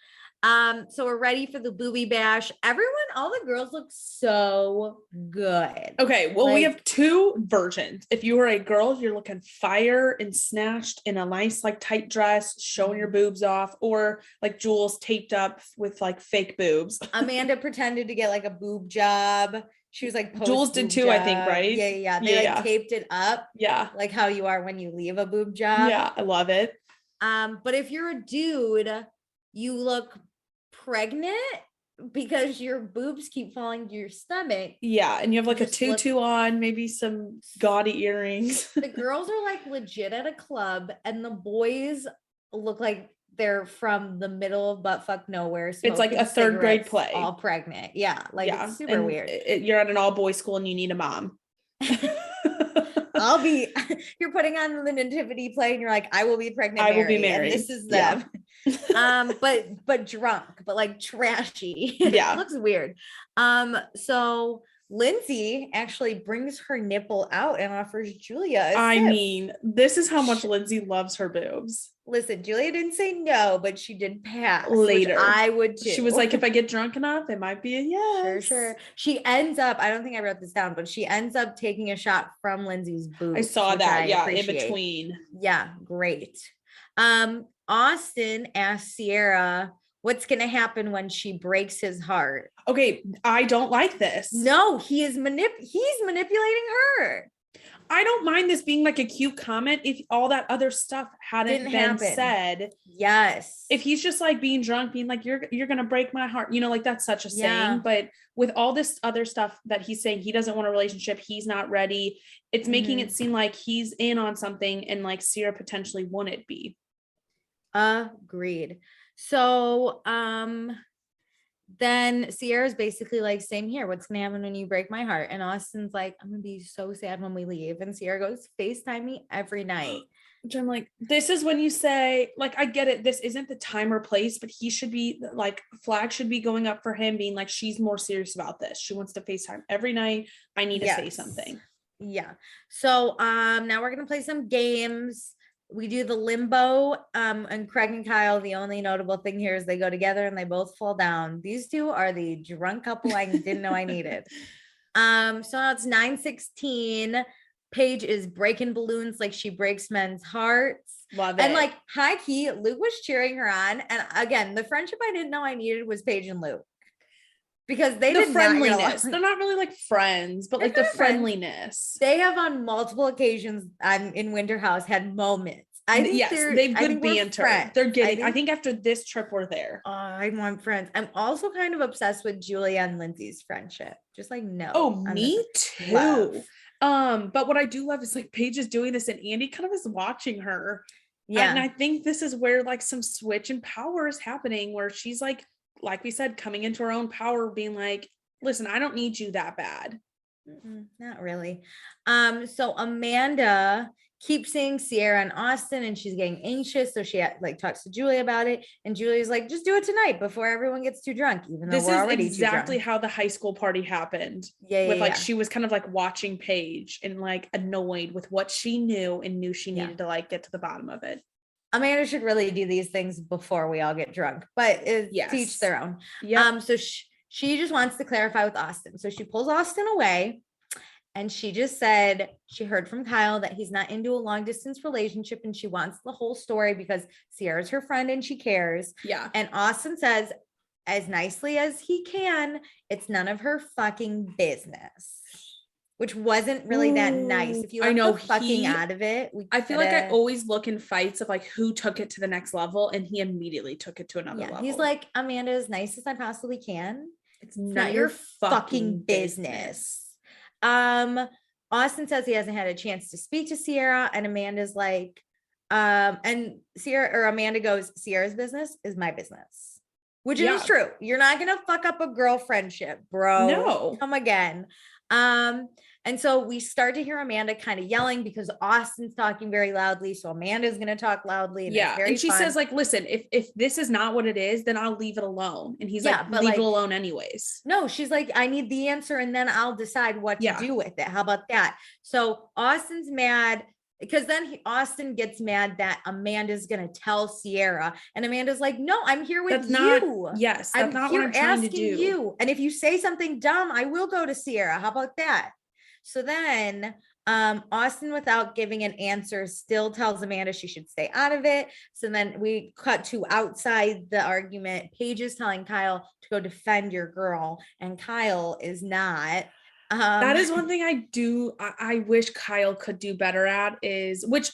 So we're ready for the booby bash. Everyone, all the girls look so good. Okay, well, we Like- have two versions. If you were a girl, you're looking fire and snatched in a nice, like, tight dress, showing your boobs off, or like Jules taped up with like fake boobs. Amanda pretended to get like a boob job. She was like, Jules did too, I think, right? Yeah. They Yeah. like taped it up, Yeah, like how you are when you leave a boob job. yeah, I love it. But if you're a dude, you look pregnant because your boobs keep falling to your stomach. Yeah, and you have like a Just look- tutu on, maybe some gaudy earrings. The girls are like legit at a club, and the boys look like they're from the middle of buttfuck nowhere. It's like smoking a third grade cigarettes, play. all pregnant. Yeah, like Yeah, it's super and weird. You're at an all boys school and you need a mom. I'll be. You're putting on the nativity play, and you're like, I will be pregnant. I will be Mary, and married. this is Yeah. them. But drunk, but like trashy. Yeah. It looks weird. So Lindsay actually brings her nipple out and offers Julia a I sip. mean, this is how much Lindsay loves her boobs. Listen, Julia didn't say no, but she did pass. Later. Which I would too. She was like, if I get drunk enough, it might be a yes. Sure. She ends up, I don't think I wrote this down, but she ends up taking a shot from Lindsay's boobs. I saw which that. I Yeah, appreciate. in between. Yeah, great. Austen asked Ciara what's gonna happen when she breaks his heart. Okay, I don't like this. No, he's manipulating her. I don't mind this being like a cute comment if all that other stuff hadn't Didn't been happen. said. Yes. If he's just like being drunk, being like, you're gonna break my heart, you know, like that's such a Yeah. saying. But with all this other stuff that he's saying, he doesn't want a relationship, he's not ready. It's making it seem like he's in on something, and like Ciara potentially wouldn't be. Agreed. So then Ciara's basically like, same here. What's gonna happen when you break my heart? And Austin's like, I'm gonna be so sad when we leave. And Ciara goes, FaceTime me every night. Which I'm like, this is when you say, like, I get it, this isn't the time or place, but he should be like, flag should be going up for him, being like, she's more serious about this. She wants to FaceTime every night. I need to say something. Yeah. So now we're gonna play some games. We do the limbo. And Craig and Kyle, the only notable thing here is they go together and they both fall down. These two are the drunk couple I didn't know I needed. So now it's 9:16. Paige is breaking balloons like she breaks men's hearts. Love it. And like high key, Luke was cheering her on. And again, the friendship I didn't know I needed was Paige and Luke. Because they the did not get friendliness. along. They're not really like friends, but They're like the kind of friends. friendliness. They have on multiple occasions in Winter House had moments. I think Yes, they've I good think we're banter. friends. They're getting. I think after this trip, we're there. I want friends. I'm also kind of obsessed with Julia and Lindsay's friendship. Just like no. Oh, on me this too. love. But what I do love is like Paige is doing this, and Andy kind of is watching her. Yeah. And I think this is where like some switch in power is happening, where she's like we said, coming into her own power, being like, listen, I don't need you that bad. Not really. So Amanda keeps seeing Ciara and Austen, and she's getting anxious. So she like talks to Julia about it, and Julia's like, just do it tonight before everyone gets too drunk, even though This we're is already exactly too drunk. how the high school party happened. Yeah. With like, she was kind of like watching Paige and like annoyed with what she knew and knew she needed to like get to the bottom of it. Amanda should really do these things before we all get drunk, but Yes. to each their own. Yeah. So she just wants to clarify with Austen. So she pulls Austen away, and she just said she heard from Kyle that he's not into a long distance relationship, and she wants the whole story because Ciara's her friend and she cares. Yeah. And Austen says, as nicely as he can, it's none of her fucking business. which wasn't really that nice. If you I left know the fucking out of it, I feel like I always look in fights of like who took it to the next level, and he immediately took it to another level. He's like, Amanda, as nice as I possibly can. It's not your fucking business. Austen says he hasn't had a chance to speak to Ciara, and Amanda's like, and Amanda goes, Ciara's business is my business, which is true. You're not gonna fuck up a girl friendship, bro. No. Come again. And so we start to hear Amanda kind of yelling because Austen's talking very loudly. So Amanda's going to talk loudly. And and she says like, listen, if this is not what it is, then I'll leave it alone. And he's like, leave it alone anyways. No, she's like, I need the answer and then I'll decide what to do with it. How about that? So Austen's mad because then Austen gets mad that Amanda's going to tell Ciara, and Amanda's like, no, I'm here with you. That's I'm not here what I'm trying to do. You. And if you say something dumb, I will go to Ciara. How about that? So then Austen, without giving an answer, still tells Amanda she should stay out of it. So then we cut to outside the argument. Paige is telling Kyle to go defend your girl, and Kyle is not. That is one thing I wish Kyle could do better at which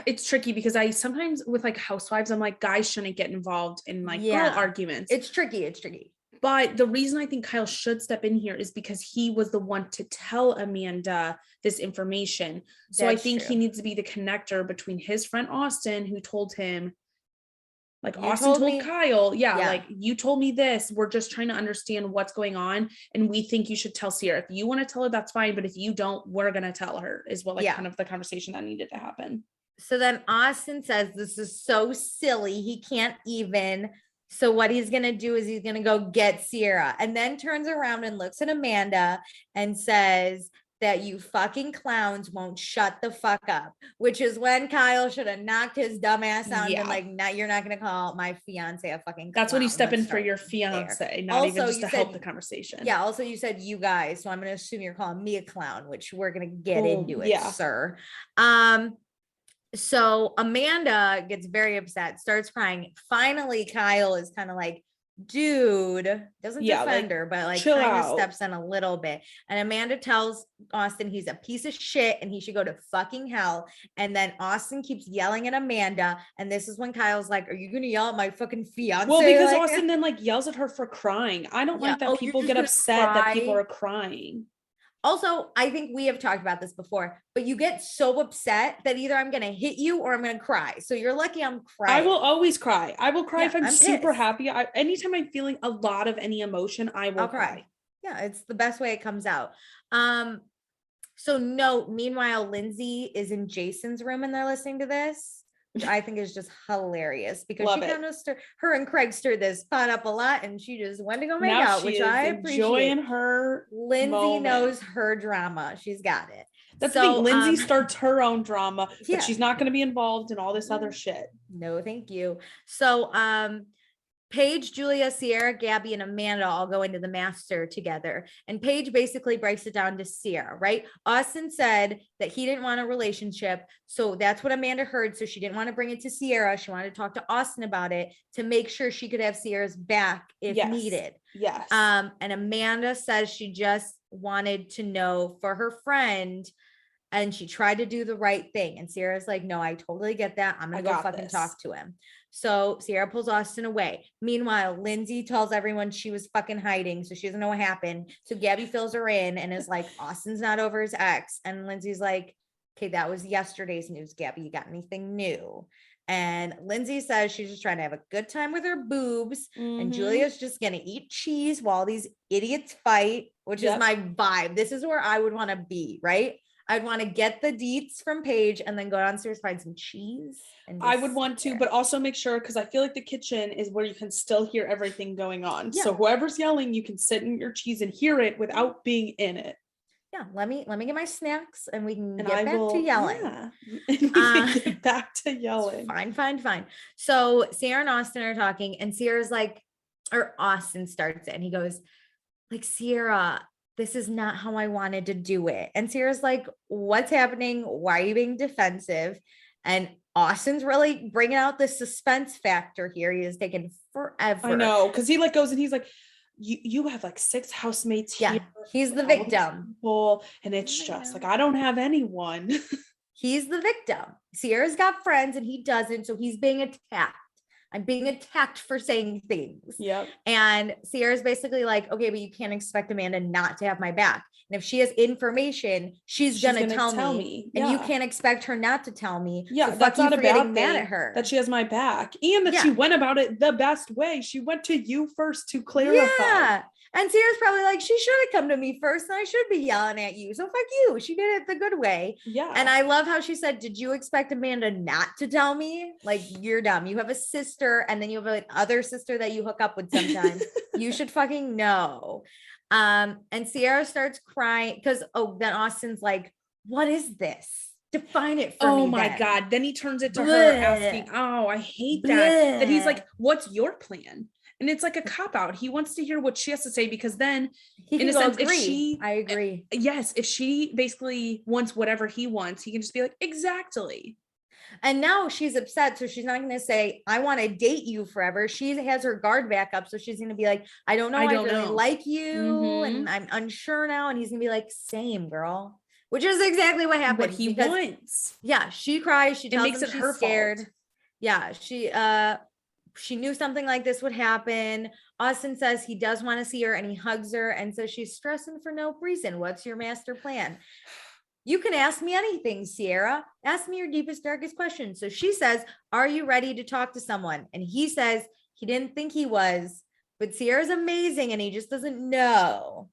it's tricky because I sometimes with like housewives, I'm like, guys shouldn't get involved in like girl arguments. It's tricky. But the reason I think Kyle should step in here is because he was the one to tell Amanda this information. So I think he needs to be the connector between his friend Austen, who told him, like Austen told Kyle, like you told me this. We're just trying to understand what's going on. And we think you should tell Ciara. If you want to tell her, that's fine. But if you don't, we're going to tell her is what kind of the conversation that needed to happen. So then Austen says, this is so silly. He can't even. So what he's going to do is he's going to go get Ciara, and then turns around and looks at Amanda and says that you fucking clowns won't shut the fuck up, which is when Kyle should have knocked his dumb ass out and been like, no, you're not going to call my fiance a fucking clown. That's when you step in for your fiance, not even just to help the conversation. Yeah. Also you said you guys, so I'm going to assume you're calling me a clown, which we're going to get into it, sir. So Amanda gets very upset, starts crying. Finally, Kyle is kind of like, dude, doesn't defend her, but like kind of steps in a little bit. And Amanda tells Austen he's a piece of shit and he should go to fucking hell. And then Austen keeps yelling at Amanda. And this is when Kyle's like, are you going to yell at my fucking fiance? Well, because like Austen then like yells at her for crying. I don't like that people get upset that people are crying. Also, I think we have talked about this before, but you get so upset that either I'm going to hit you or I'm going to cry. So you're lucky I'm crying. I will always cry. I will cry if I'm super happy. Anytime I'm feeling a lot of any emotion, I'll cry. Yeah, it's the best way it comes out. So meanwhile, Lindsay is in Jason's room and they're listening to this, which I think is just hilarious because her and Craig stirred this pot up a lot and she just went to go make out, which I appreciate. Enjoying her Lindsay knows her drama. She's got it. That's the thing. Lindsay starts her own drama, but she's not going to be involved in all this other shit. No, thank you. So, Paige, Julia, Ciara, Gabby, and Amanda all go into the master together. And Paige basically breaks it down to Ciara, right? Austen said that he didn't want a relationship. So that's what Amanda heard. So she didn't want to bring it to Ciara. She wanted to talk to Austen about it to make sure she could have Ciara's back if needed. Yes. And Amanda says she just wanted to know for her friend. And she tried to do the right thing. And Ciara's like, no, I totally get that. I'm going to go fucking talk to him. So Ciara pulls Austen away. Meanwhile, Lindsay tells everyone she was fucking hiding. So she doesn't know what happened. So Gabby fills her in and is like, Austen's not over his ex. And Lindsay's like, okay, that was yesterday's news. Gabby, you got anything new? And Lindsay says she's just trying to have a good time with her boobs. And Julia's just going to eat cheese while these idiots fight, which is my vibe. This is where I would want to be, right? I'd want to get the deets from Paige and then go downstairs, find some cheese. And I would want to, but also make sure, because I feel like the kitchen is where you can still hear everything going on. Yeah. So whoever's yelling, you can sit in your cheese and hear it without being in it. Yeah, let me get my snacks and we can get back to yelling. Yeah. Get back to yelling. Fine. So Ciara and Austen are talking and Ciara's like, or Austen starts it and he goes, like, Ciara, this is not how I wanted to do it. And Ciara's like, what's happening? Why are you being defensive? And Austen's really bringing out the suspense factor here. He is taking forever. I know, because he like goes and he's like, you have like 6 housemates Yeah, here. he's the with all these victim. people, and it's just like, I don't have anyone. He's the victim. Ciara's got friends and he doesn't, so he's being attacked. I'm being attacked for saying things. Yep. And Ciara's basically like, okay, but you can't expect Amanda not to have my back. And if she has information, she's gonna tell me. And you can't expect her not to tell me. Yeah, so that's not a bad mad thing at her. that she has my back, and that she went about it the best way. She went to you first to clarify. Yeah. And Ciara's probably like, she should have come to me first and I should be yelling at you. So fuck you. She did it the good way. Yeah. And I love how she said, did you expect Amanda not to tell me? Like, you're dumb. You have a sister and then you have an other sister that you hook up with sometimes. You should fucking know. And Ciara starts crying because, then Austen's like, what is this? Define it for me. Oh my God. Then he turns it to her asking, oh, I hate that. That he's like, what's your plan? And it's like a cop out. He wants to hear what she has to say, because then he in a sense, if I agree. Yes. If she basically wants whatever he wants, he can just be like, exactly. And now she's upset. So she's not going to say, I want to date you forever. She has her guard back up. So she's going to be like, I don't know. I really like you. And I'm unsure now. And he's going to be like, same, girl. Which is exactly what happened. What he wants. Yeah. She cries. She tells him she's scared. Fault. Yeah. She knew something like this would happen. Austen says he does want to see her and he hugs her and says she's stressing for no reason. What's your master plan? You can ask me anything, Ciara. Ask me your deepest, darkest question. So she says, are you ready to talk to someone? And he says he didn't think he was, but Ciara's amazing and he just doesn't know.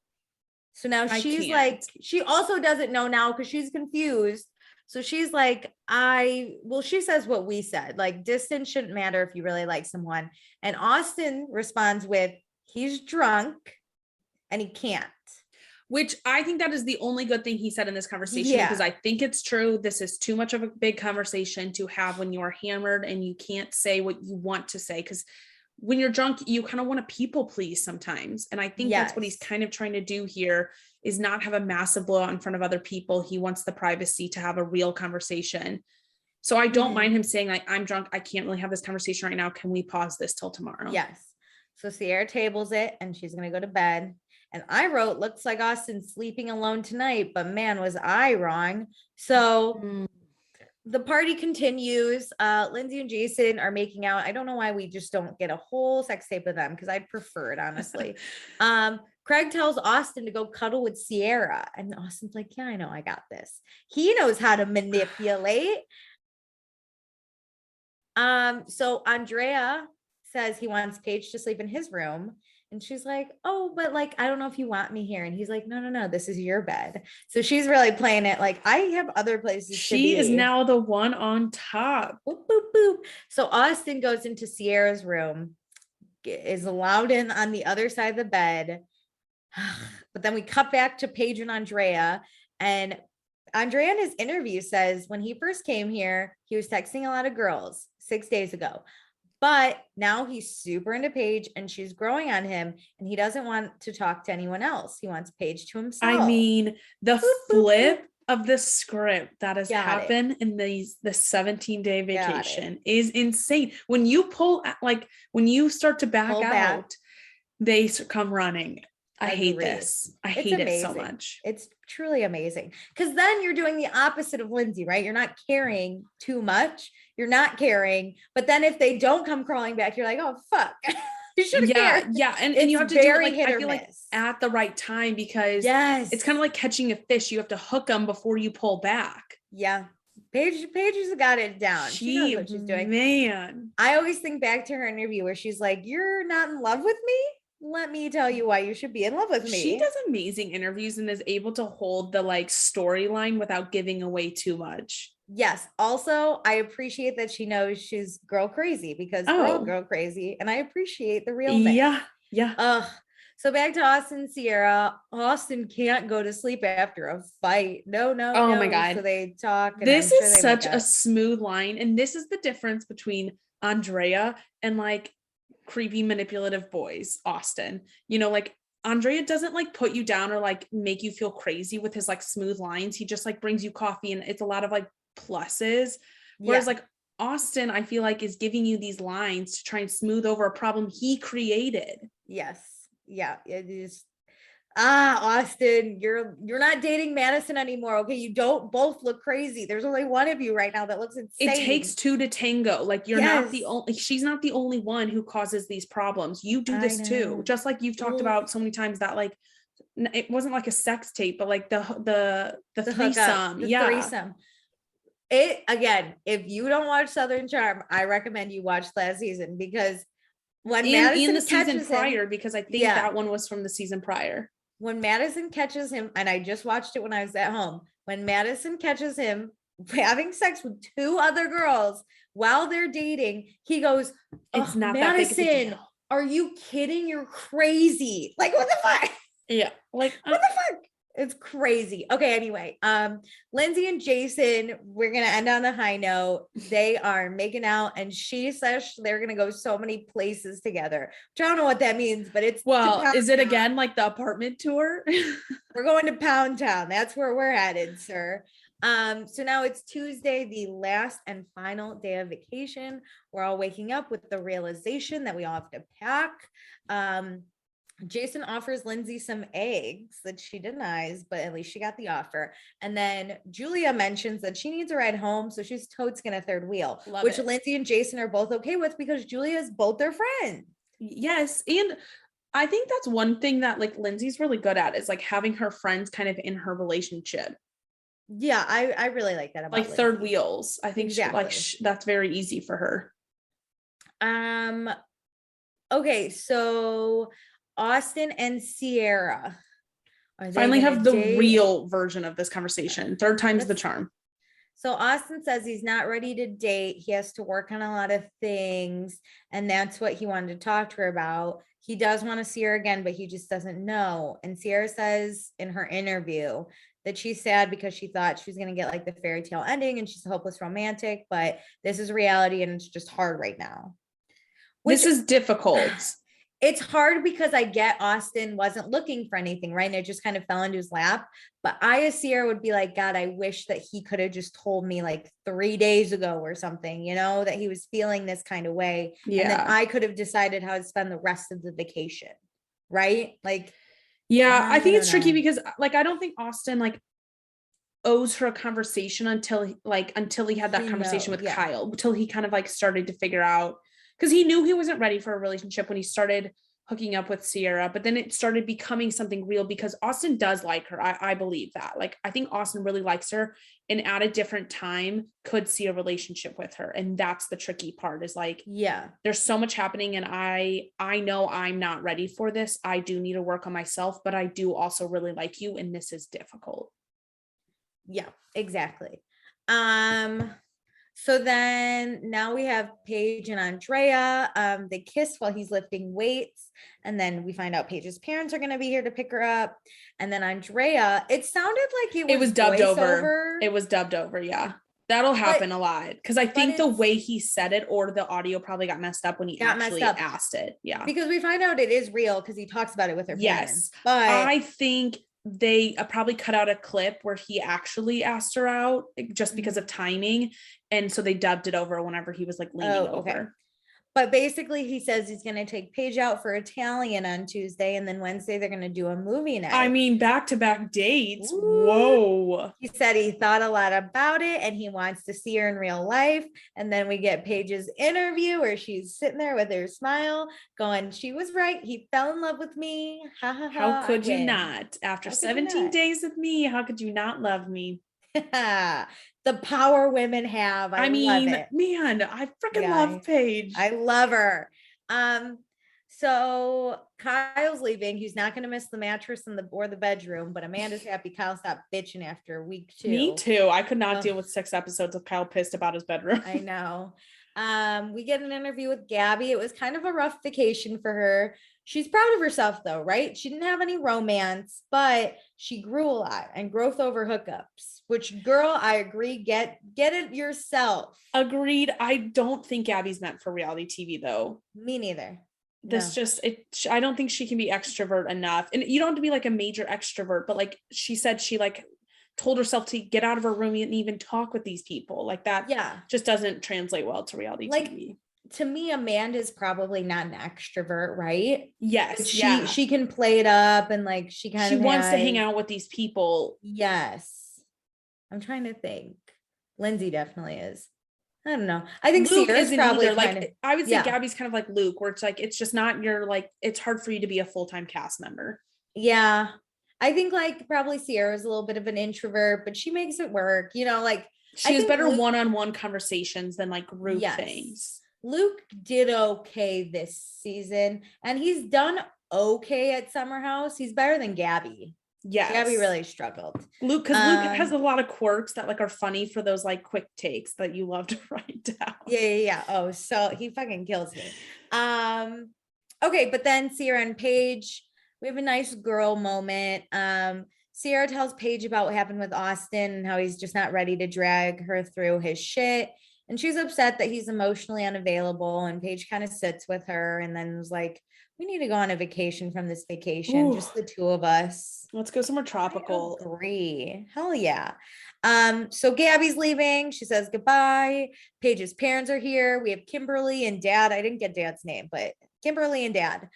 So now she's like, she also doesn't know now because she's confused. So she's like, she says what we said, like distance shouldn't matter if you really like someone. And Austen responds with, he's drunk and he can't. Which I think that is the only good thing he said in this conversation, because I think it's true. This is too much of a big conversation to have when you are hammered and you can't say what you want to say. Because when you're drunk, you kind of want to people please sometimes. And I think that's what he's kind of trying to do here, is not have a massive blowout in front of other people. He wants the privacy to have a real conversation. So I don't mind him saying like, I'm drunk. I can't really have this conversation right now. Can we pause this till tomorrow? Yes. So Ciara tables it and she's going to go to bed. And I wrote, looks like Austen's sleeping alone tonight, but man, was I wrong. So the party continues. Lindsay and Jason are making out. I don't know why we just don't get a whole sex tape of them, because I'd prefer it, honestly. Craig tells Austen to go cuddle with Ciara. And Austen's like, yeah, I know, I got this. He knows how to manipulate. So Andrea says he wants Paige to sleep in his room. And she's like, oh, but like, I don't know if you want me here. And he's like, no, this is your bed. So she's really playing it like, I have other places to be. She is now the one on top. Boop, boop, boop. So Austen goes into Ciara's room, is allowed in on the other side of the bed. But then we cut back to Paige and Andrea. And Andrea in his interview says when he first came here, he was texting a lot of girls 6 days ago. But now he's super into Paige and she's growing on him and he doesn't want to talk to anyone else. He wants Paige to himself. I mean, the flip of the script that has happened in the 17-day vacation is insane. When you when you start to back out, they come running. I hate this. I hate it so much. It's truly amazing. Because then you're doing the opposite of Lindsay, right? You're not caring too much. You're not caring. But then if they don't come crawling back, you're like, oh, fuck. You should have cared. Yeah. And you have to do it, like, I feel like at the right time, because it's kind of like catching a fish. You have to hook them before you pull back. Yeah. Paige has got it down. She knows what she's doing. Man. I always think back to her interview where she's like, you're not in love with me? Let me tell you why you should be in love with me. She does amazing interviews and is able to hold the like storyline without giving away too much. Yes. Also, I appreciate that she knows she's girl crazy, because we're all girl crazy, and I appreciate the realness. Yeah. So back to Austen and Ciara. Austen can't go to sleep after a fight. No. Oh my God. So they talk. And this is such a smooth line. And this is the difference between Andrea and like creepy manipulative boys, Austen. You know, like Andrea doesn't like put you down or like make you feel crazy with his like smooth lines. He just like brings you coffee and it's a lot of like pluses. Whereas like Austen, I feel like, is giving you these lines to try and smooth over a problem he created. Yes. yeah, it is. Austen, you're not dating Madison anymore. Okay, you don't both look crazy. There's only one of you right now that looks insane. It takes two to tango. Like you're not the only, she's not the only one who causes these problems. You do this too. Just like you've talked about so many times that like it wasn't like a sex tape, but like the threesome. Threesome. It again, if you don't watch Southern Charm, I recommend you watch last season because when Madison the season prior, him, because I think that one was from the season prior. When Madison catches him, and I just watched it when I was at home, when Madison catches him having sex with two other girls while they're dating, he goes, "It's not Madison, that big of a deal. Are you kidding? You're crazy. Like, what the fuck?" Yeah. Like, what the fuck? It's crazy. Okay, anyway, Lindsay and Jason, we're gonna end on a high note. They are making out, and she says they're gonna go so many places together. Which I don't know what that means, but it's is it again like the apartment tour? We're going to Pound Town. That's where we're headed, sir. So now it's Tuesday, the last and final day of vacation. We're all waking up with the realization that we all have to pack. Jason offers Lindsay some eggs that she denies, but at least she got the offer. And then Julia mentions that she needs a ride home, so she's totes gonna third wheel, which Lindsay and Jason are both okay with because Julia is both their friends. Yes, and I think that's one thing that like Lindsay's really good at is like having her friends kind of in her relationship. Yeah, I really like that about like Lindsay. Third wheels. I think that's very easy for her. Okay, so Austen and Ciara finally have the real version of this conversation. Third time's the charm. So Austen says he's not ready to date. He has to work on a lot of things. And that's what he wanted to talk to her about. He does want to see her again, but he just doesn't know. And Ciara says in her interview that she's sad because she thought she was going to get like the fairy tale ending and she's a hopeless romantic, but this is reality and it's just hard right now. This is difficult. It's hard because I get Austen wasn't looking for anything, right? And it just kind of fell into his lap. But I, as Ciara, would be like, God, I wish that he could have just told me like 3 days ago or something, you know, that he was feeling this kind of way. Yeah. And then I could have decided how to spend the rest of the vacation. Right. Like, yeah, I think it's tricky because like, I don't think Austen like owes her a conversation until he had that conversation with Kyle, until he kind of like started to figure out. Because he knew he wasn't ready for a relationship when he started hooking up with Ciara, but then it started becoming something real because Austen does like her. I believe that. Like, I think Austen really likes her and at a different time could see a relationship with her. And that's the tricky part is like, yeah, there's so much happening. And I know I'm not ready for this. I do need to work on myself, but I do also really like you. And this is difficult. Yeah, exactly. So then now we have Paige and Andrea. They kiss while he's lifting weights. And then we find out Paige's parents are going to be here to pick her up. And then Andrea, it sounded like it was dubbed over. It was dubbed over. Yeah. That'll happen a lot. Because I think the way he said it or the audio probably got messed up when he actually asked it. Yeah. Because we find out it is real because he talks about it with her parents. But I think they probably cut out a clip where he actually asked her out just because of timing. And so they dubbed it over whenever he was like leaning over. But basically he says he's going to take Paige out for Italian on Tuesday. And then Wednesday, they're going to do a movie night. I mean, back-to-back dates. Ooh. Whoa. He said he thought a lot about it and he wants to see her in real life. And then we get Paige's interview where she's sitting there with her smile going, she was right. He fell in love with me. Ha, ha, ha, how could you not? After 17 days with me, how could you not love me? The power women have. I mean, love it. Man, I freaking love Paige. I love her. So Kyle's leaving. He's not going to miss the mattress in the bedroom, but Amanda's happy Kyle stopped bitching after week 2. Me too. I could not deal with 6 episodes of Kyle pissed about his bedroom. I know. We get an interview with Gabby. It was kind of a rough vacation for her. She's proud of herself though, right? She didn't have any romance, but she grew a lot and growth over hookups, which girl, I agree. Get it yourself. Agreed. I don't think Gabby's meant for reality TV though. Me neither. I don't think she can be extrovert enough. And you don't have to be like a major extrovert, but like she said, she like told herself to get out of her room and even talk with these people like that. Yeah. Just doesn't translate well to reality TV. to me, Amanda's probably not an extrovert, right? Yes. But Yeah. she can play it up and like she kind She of wants to hang has- out with these people. Yes. I'm trying to think. Lindsay definitely is. I don't know. I think Luke Ciara's isn't probably either. kind Like of, I would say yeah. Gabby's kind of like Luke, where it's like it's just not your like it's hard for you to be a full-time cast member. Yeah. I think like probably Ciara's a little bit of an introvert, but she makes it work. You know, like She has think better Luke- one-on-one conversations than like group Yes. things. Luke did okay this season, and he's done okay at Summer House. He's better than Gabby. Yes. Gabby really struggled. Luke, because Luke has a lot of quirks that like are funny for those like quick takes that you love to write down. Yeah. Oh, so he fucking kills me. Okay, but then Ciara and Paige, we have a nice girl moment. Ciara tells Paige about what happened with Austen and how he's just not ready to drag her through his shit. And she's upset that he's emotionally unavailable. And Paige kind of sits with her and then was like, we need to go on a vacation from this vacation, Ooh. just the two of us. Let's go somewhere tropical. I agree. Hell yeah. So Gabby's leaving. She says goodbye. Paige's parents are here. We have Kimberly and Dad. I didn't get Dad's name, but Kimberly and Dad.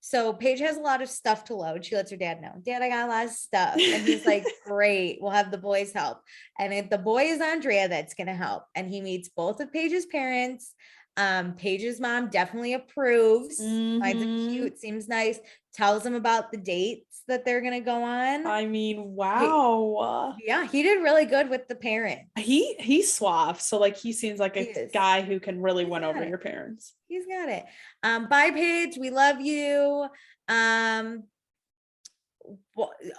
So Paige has a lot of stuff to load. She lets her dad know, Dad, I got a lot of stuff. And he's like, great, we'll have the boys help. And if the boy is Andrea, that's going to help. And he meets both of Paige's parents. Paige's mom definitely approves, finds him cute, seems nice, tells him about the dates that they're going to go on. I mean, wow. Yeah, he did really good with the parents. He's suave. So like he seems like a guy who can really win over your parents. He's got it. Bye, Paige. We love you.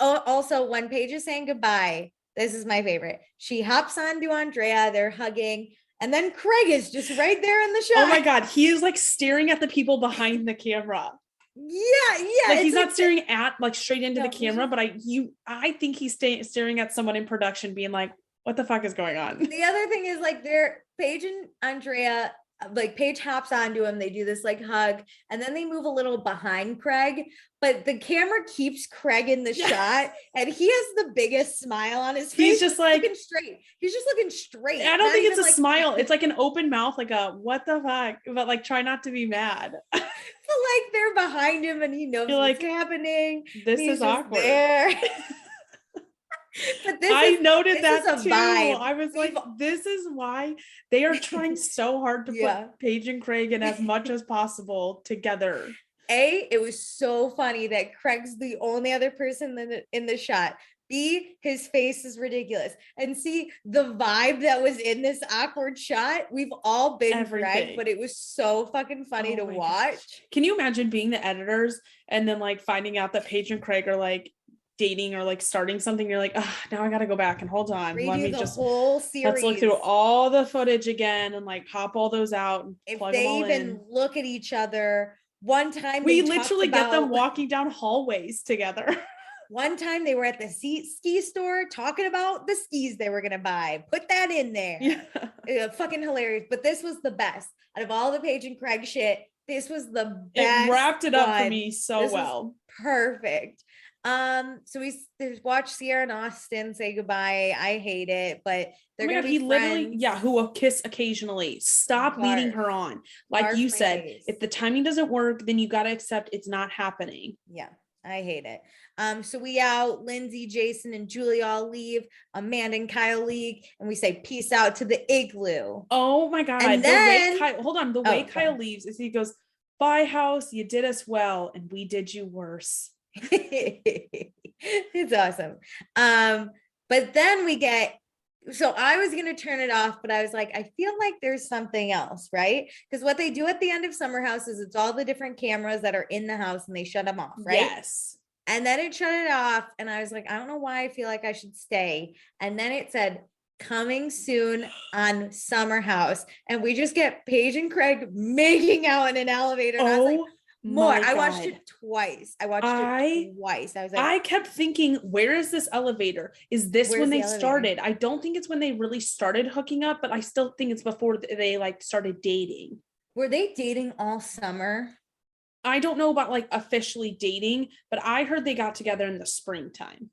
Also, when Paige is saying goodbye, this is my favorite. She hops onto Andrea. They're hugging. And then Craig is just right there in the shot. Oh my God. He is like staring at the people behind the camera. Yeah. Like he's not staring at like straight into the camera, but I think he's staring at someone in production being like, what the fuck is going on? The other thing is like Paige and Andrea, like Paige hops onto him. They do this like hug and then they move a little behind Craig, but the camera keeps Craig in the shot and he has the biggest smile on his face. He's just like looking straight. He's just looking straight. I don't think it's a smile. It's like an open mouth, like a what the fuck, but like try not to be mad. But like they're behind him and he knows what's happening. This is awkward. But I noted that is a too. vibe. I was like, this is why they are trying so hard to put Paige and Craig in as much as possible together. It was so funny that Craig's the only other person in the shot. B, his face is ridiculous. And C, the vibe that was in this awkward shot, we've all been Craig, but it was so fucking funny to watch. Gosh. Can you imagine being the editors and then like finding out that Paige and Craig are like dating or like starting something? You're like, oh, now I gotta go back and hold on. Let me just whole series. Let's look through all the footage again and like pop all those out and if plug they them all even in. Look at each other. One time we literally get them walking down hallways together. One time they were at the ski store talking about the skis they were going to buy. Put that in there. Yeah. Fucking hilarious. But this was the best. Out of all the Paige and Craig shit, this was the best. It wrapped it up for me so well. Perfect. So we watch Ciara and Austen say goodbye. I hate it, but they're gonna be friends. Who will kiss occasionally. Stop leading her on. Like you said, if the timing doesn't work, then you got to accept it's not happening. Yeah, I hate it. So we out, Lindsay, Jason, and Julie all leave. Amanda and Kyle leave, and we say peace out to the igloo. Oh my God. And then the way Kyle leaves is he goes, bye house, you did us well, and we did you worse. It's awesome. But then so I was going to turn it off, but I was like, I feel like there's something else, right? Because what they do at the end of Summer House is it's all the different cameras that are in the house and they shut them off, right? Yes. And then it shut it off. And I was like, I don't know why I feel like I should stay. And then it said, coming soon on Summer House. And we just get Paige and Craig making out in an elevator. And I was like, more. I watched it twice. I was like, I kept thinking, where is this elevator? Is this when they started? I don't think it's when they really started hooking up, but I still think it's before they like started dating. Were they dating all summer? I don't know about like officially dating, but I heard they got together in the springtime.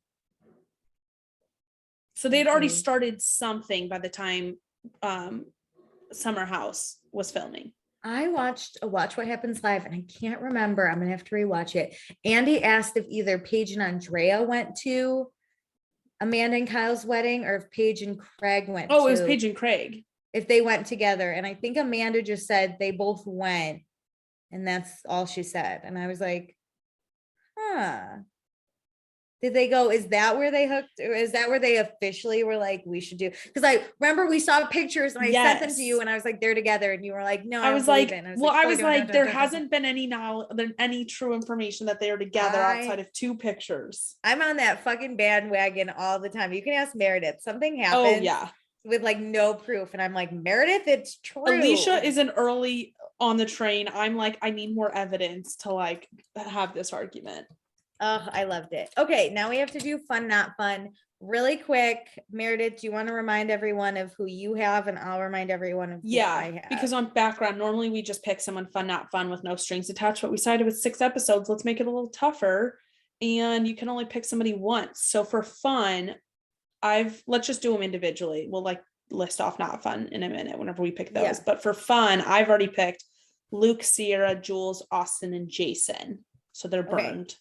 So they'd already started something by the time Summer House was filming. I watched Watch What Happens Live, and I can't remember. I'm gonna have to rewatch it. Andy asked if either Paige and Andrea went to Amanda and Kyle's wedding, or if Paige and Craig went. Oh, it was Paige and Craig. If they went together, and I think Amanda just said they both went, and that's all she said. And I was like, huh. Did they go? Is that where they hooked? Or is that where they officially were like, we should do? Because I remember we saw pictures and I sent them to you, and I was like, they're together, and you were like, no. I was like, there hasn't been any true information that they are together outside of 2 pictures. I'm on that fucking bandwagon all the time. You can ask Meredith. Something happened. Oh yeah. With like no proof, and I'm like, Meredith, it's true. Alicia is an early on the train. I'm like, I need more evidence to like have this argument. Oh, I loved it. Okay, now we have to do fun, not fun. Really quick, Meredith, do you want to remind everyone of who you have, and I'll remind everyone of who I have? Because on background, normally we just pick someone fun, not fun with no strings attached, but we decided with 6 episodes, let's make it a little tougher, and you can only pick somebody once. So for fun, let's just do them individually. We'll like list off not fun in a minute whenever we pick those. Yeah. But for fun, I've already picked Luke, Ciara, Jules, Austen, and Jason. So they're burned. Okay.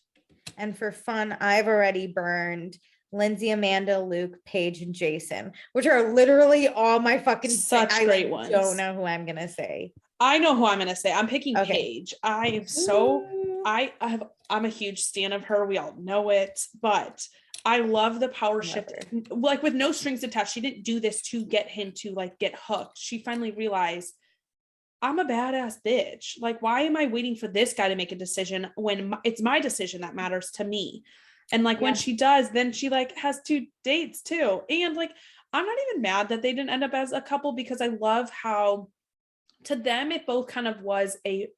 And for fun, I've already burned Lindsay, Amanda, Luke, Paige, and Jason, which are literally all my fucking such great ones. I don't know who I'm gonna say. I know who I'm gonna say. I'm picking Paige. I'm a huge stan of her. We all know it, but I love the power shift. Like with no strings attached, she didn't do this to get him to like get hooked. She finally realized, I'm a badass bitch. Like, why am I waiting for this guy to make a decision when it's my decision that matters to me? And like when she does, then she like has 2 dates too. And like, I'm not even mad that they didn't end up as a couple, because I love how to them it both kind of was a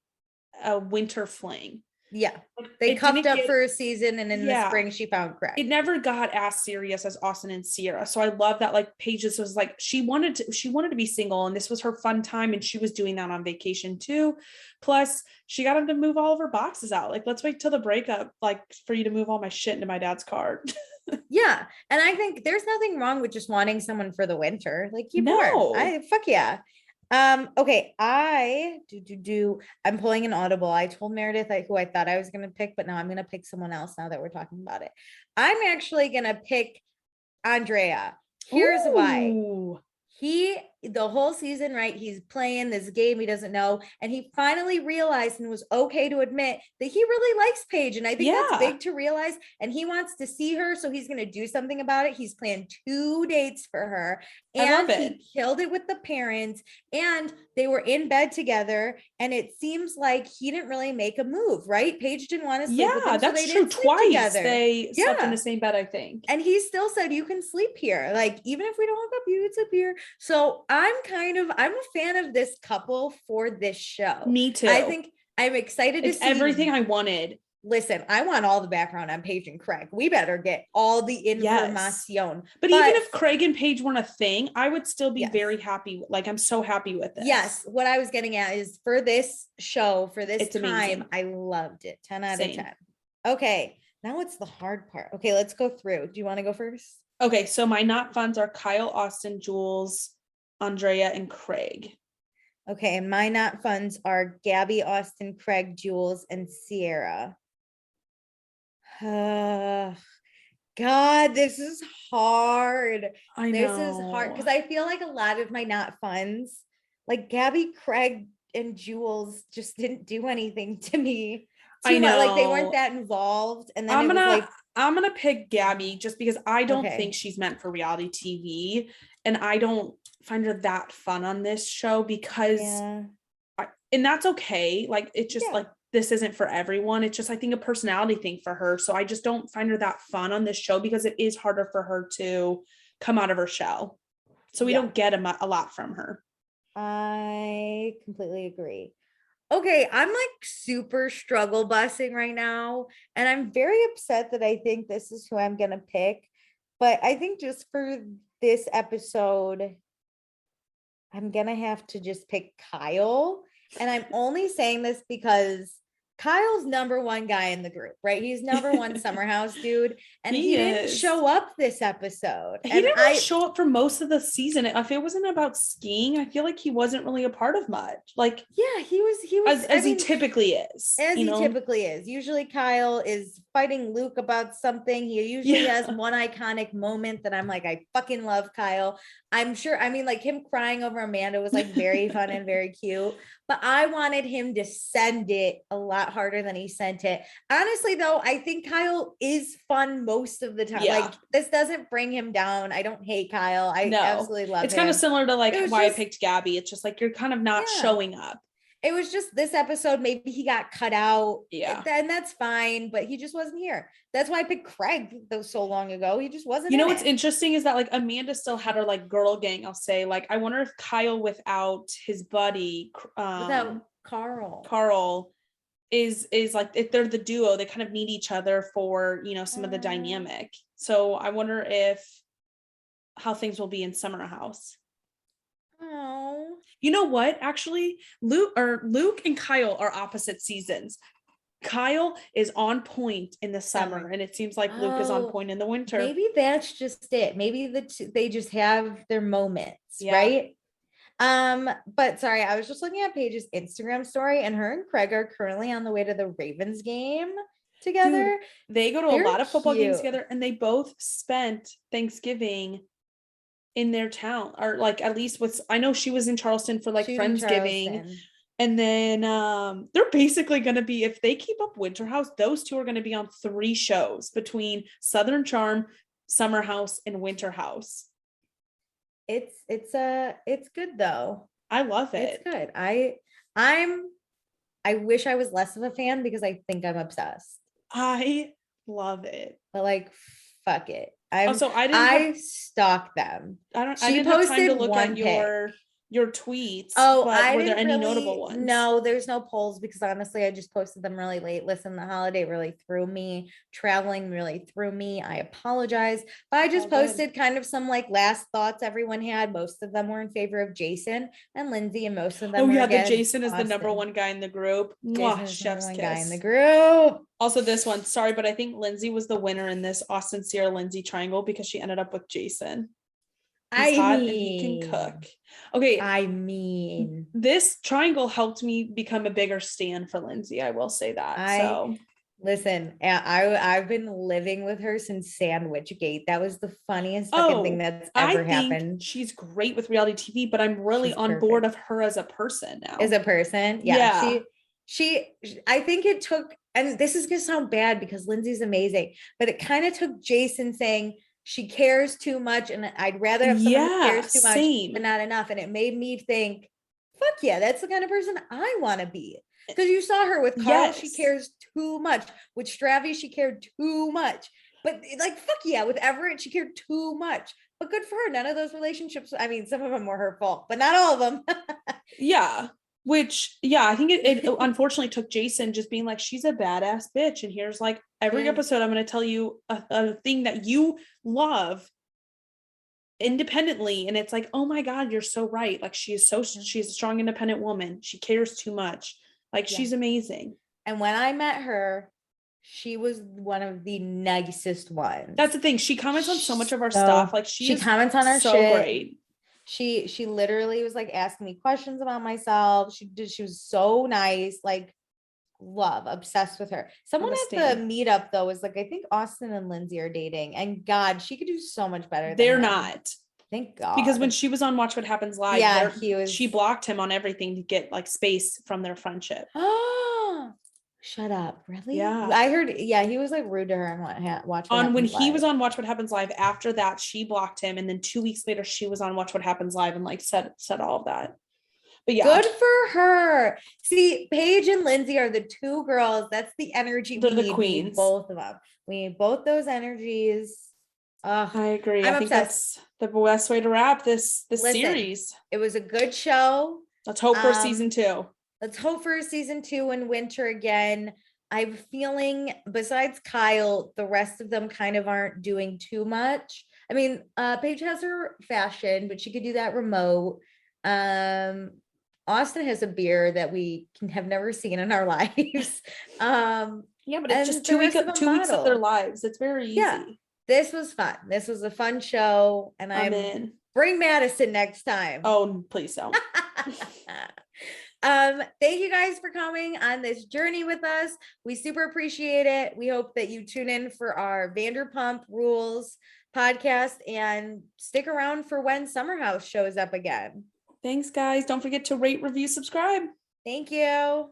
winter fling. Yeah, they cuffed up for a season, and in the spring she found Craig. It never got as serious as Austen and Ciara. So I love that like Paige's was like she wanted to be single, and this was her fun time, and she was doing that on vacation too. Plus, she got him to move all of her boxes out. Like, let's wait till the breakup, like for you to move all my shit into my dad's car. Yeah, and I think there's nothing wrong with just wanting someone for the winter. Like, fuck yeah. Okay, I'm pulling an audible. I told Meredith who I thought I was gonna pick, but now I'm gonna pick someone else now that we're talking about it. I'm actually gonna pick Andrea. Here's why. The whole season, right? He's playing this game he doesn't know, and he finally realized and was okay to admit that he really likes Paige, and I think that's big to realize, and he wants to see her, so he's going to do something about it. He's planned 2 dates for her, and he killed it with the parents, and they were in bed together, and it seems like he didn't really make a move, right? Paige didn't want to sleep with him, that's so true. Twice they slept in the same bed, I think, and he still said, you can sleep here, like even if we don't hook up, you can sleep here. So I'm a fan of this couple for this show. Me too. I think I'm excited to see everything I wanted. Listen, I want all the background on Paige and Craig. We better get all the information. But even if Craig and Paige weren't a thing, I would still be very happy. Like, I'm so happy with this. Yes. What I was getting at is for this show, for this time, amazing. I loved it. 10 out of 10. Okay. Now it's the hard part. Okay, let's go through. Do you want to go first? Okay. So my not funs are Kyle, Austen, Jules, Andrea, and Craig. Okay, and my not funs are Gabby, Austen, Craig, Jules, and Ciara. God, this is hard. I know. This is hard because I feel like a lot of my not funs, like Gabby, Craig, and Jules, just didn't do anything to me. I know, like they weren't that involved. And then I'm gonna pick Gabby just because I don't think she's meant for reality TV, and I don't find her that fun on this show because, and that's okay. Like, it's just like, this isn't for everyone. It's just, I think, a personality thing for her. So I just don't find her that fun on this show because it is harder for her to come out of her shell. So we don't get a lot from her. I completely agree. Okay, I'm like super struggle busing right now, and I'm very upset that I think this is who I'm gonna pick. But I think just for this episode, I'm gonna have to just pick Kyle. And I'm only saying this because Kyle's number one guy in the group, right? He's number one summer house dude. And he didn't is. show up this episode. He and didn't really show up for most of the season. If it wasn't about skiing, I feel like he wasn't really a part of much. Like, yeah, he was as he typically is. As he typically is. Usually Kyle is fighting Luke about something. He usually has one iconic moment that I'm like, I fucking love Kyle. I'm sure, I mean, like him crying over Amanda was like very fun and very cute, but I wanted him to send it a lot harder than he sent it. Honestly, though, I think Kyle is fun most of the time. Yeah. Like this doesn't bring him down. I don't hate Kyle. I absolutely love him. It's kind of similar to like why I picked Gabby. It's just like, you're kind of not showing up. It was just this episode, maybe he got cut out. Yeah. And that's fine, but he just wasn't here. That's why I picked Craig so long ago. He just wasn't. You know what's interesting is that like Amanda still had her like girl gang, I'll say. Like, I wonder if Kyle without his buddy, without Carl is like, if they're the duo, they kind of need each other for, you know, some of the dynamic. So I wonder how things will be in Summer House. Oh, you know what? Actually, Luke and Kyle are opposite seasons. Kyle is on point in the summer, and it seems like Luke is on point in the winter. Maybe that's just it. Maybe they just have their moments, right? But sorry, I was just looking at Paige's Instagram story, and her and Craig are currently on the way to the Ravens game together. Dude, they go to a lot of football games together, and they both spent Thanksgiving in their town, or like at least I know she was in Charleston for like Friendsgiving, and then they're basically going to be, if they keep up Winter House, those two are going to be on 3 shows between Southern Charm, Summer House, and Winter House. It's good though. I love it. It's good. I wish I was less of a fan because I think I'm obsessed. I love it, but like fuck it. I stalked them. I didn't have time to look at your tweets. Oh, but were there any notable ones? No, there's no polls because honestly, I just posted them really late. Listen, the holiday really threw me. Traveling really threw me. I apologize, but I just posted kind of some like last thoughts everyone had. Most of them were in favor of Jason and Lindsay, and most of them. The Jason is Austen. The number one guy in the group. Chef's kiss. Guy in the group. Also, this one, sorry, but I think Lindsay was the winner in this Austen, Ciara, Lindsay triangle because she ended up with Jason. He's hot and he can cook. Okay. I mean, this triangle helped me become a bigger stan for Lindsay. I will say that. Listen, I've been living with her since Sandwichgate. That was the funniest fucking thing that's ever happened. She's great with reality TV, but I'm really on board of her as a person now. As a person, yeah. She I think it took, and this is gonna sound bad because Lindsay's amazing, but it kind of took Jason saying, she cares too much, and I'd rather have someone who cares too much but not enough. And it made me think, fuck yeah, that's the kind of person I want to be. Because you saw her with Carl, she cares too much. With Stravy, she cared too much. But like, fuck yeah, with Everett, she cared too much. But good for her. None of those relationships, I mean, some of them were her fault, but not all of them. Yeah. Which, I think it unfortunately took Jason just being like, she's a badass bitch. And here's like every episode, I'm going to tell you a thing that you love independently. And it's like, oh my God, you're so right. Like she's a strong, independent woman. She cares too much. Like she's amazing. And when I met her, she was one of the nicest ones. That's the thing. She comments on so much of our stuff. Like she comments on our so shit. Great. She literally was like asking me questions about myself. She was so nice, like obsessed with her. Someone at the meetup though was like, I think Austen and Lindsay are dating, and God, she could do so much better. They're not. Thank God. Because when she was on Watch What Happens Live, she blocked him on everything to get like space from their friendship. Oh, shut up. Really? Yeah. I heard, he was like rude to her and Watch What Happens when Live. He was on Watch What Happens Live. After that, she blocked him. And then 2 weeks later, she was on Watch What Happens Live and like said all of that. But yeah. Good for her. See, Paige and Lindsay are the two girls. That's the energy. They're the queens. Both of them. We need both those energies. I agree. I think that's the best way to wrap this series. It was a good show. Let's hope for season 2. Let's hope for season 2 in winter again. I'm feeling, besides Kyle, the rest of them kind of aren't doing too much. I mean, Paige has her fashion, but she could do that remote. Austen has a beer that we have never seen in our lives. Yeah, but it's just the rest of them 2 weeks of their bottle. lives. It's very easy. Yeah. This was fun. This was a fun show, and I'm in. bring Madison next time. Oh, please don't. Thank you guys for coming on this journey with us. We super appreciate it. We hope that you tune in for our Vanderpump Rules podcast and stick around for when Summer House shows up again. Thanks, guys. Don't forget to rate, review, subscribe. Thank you.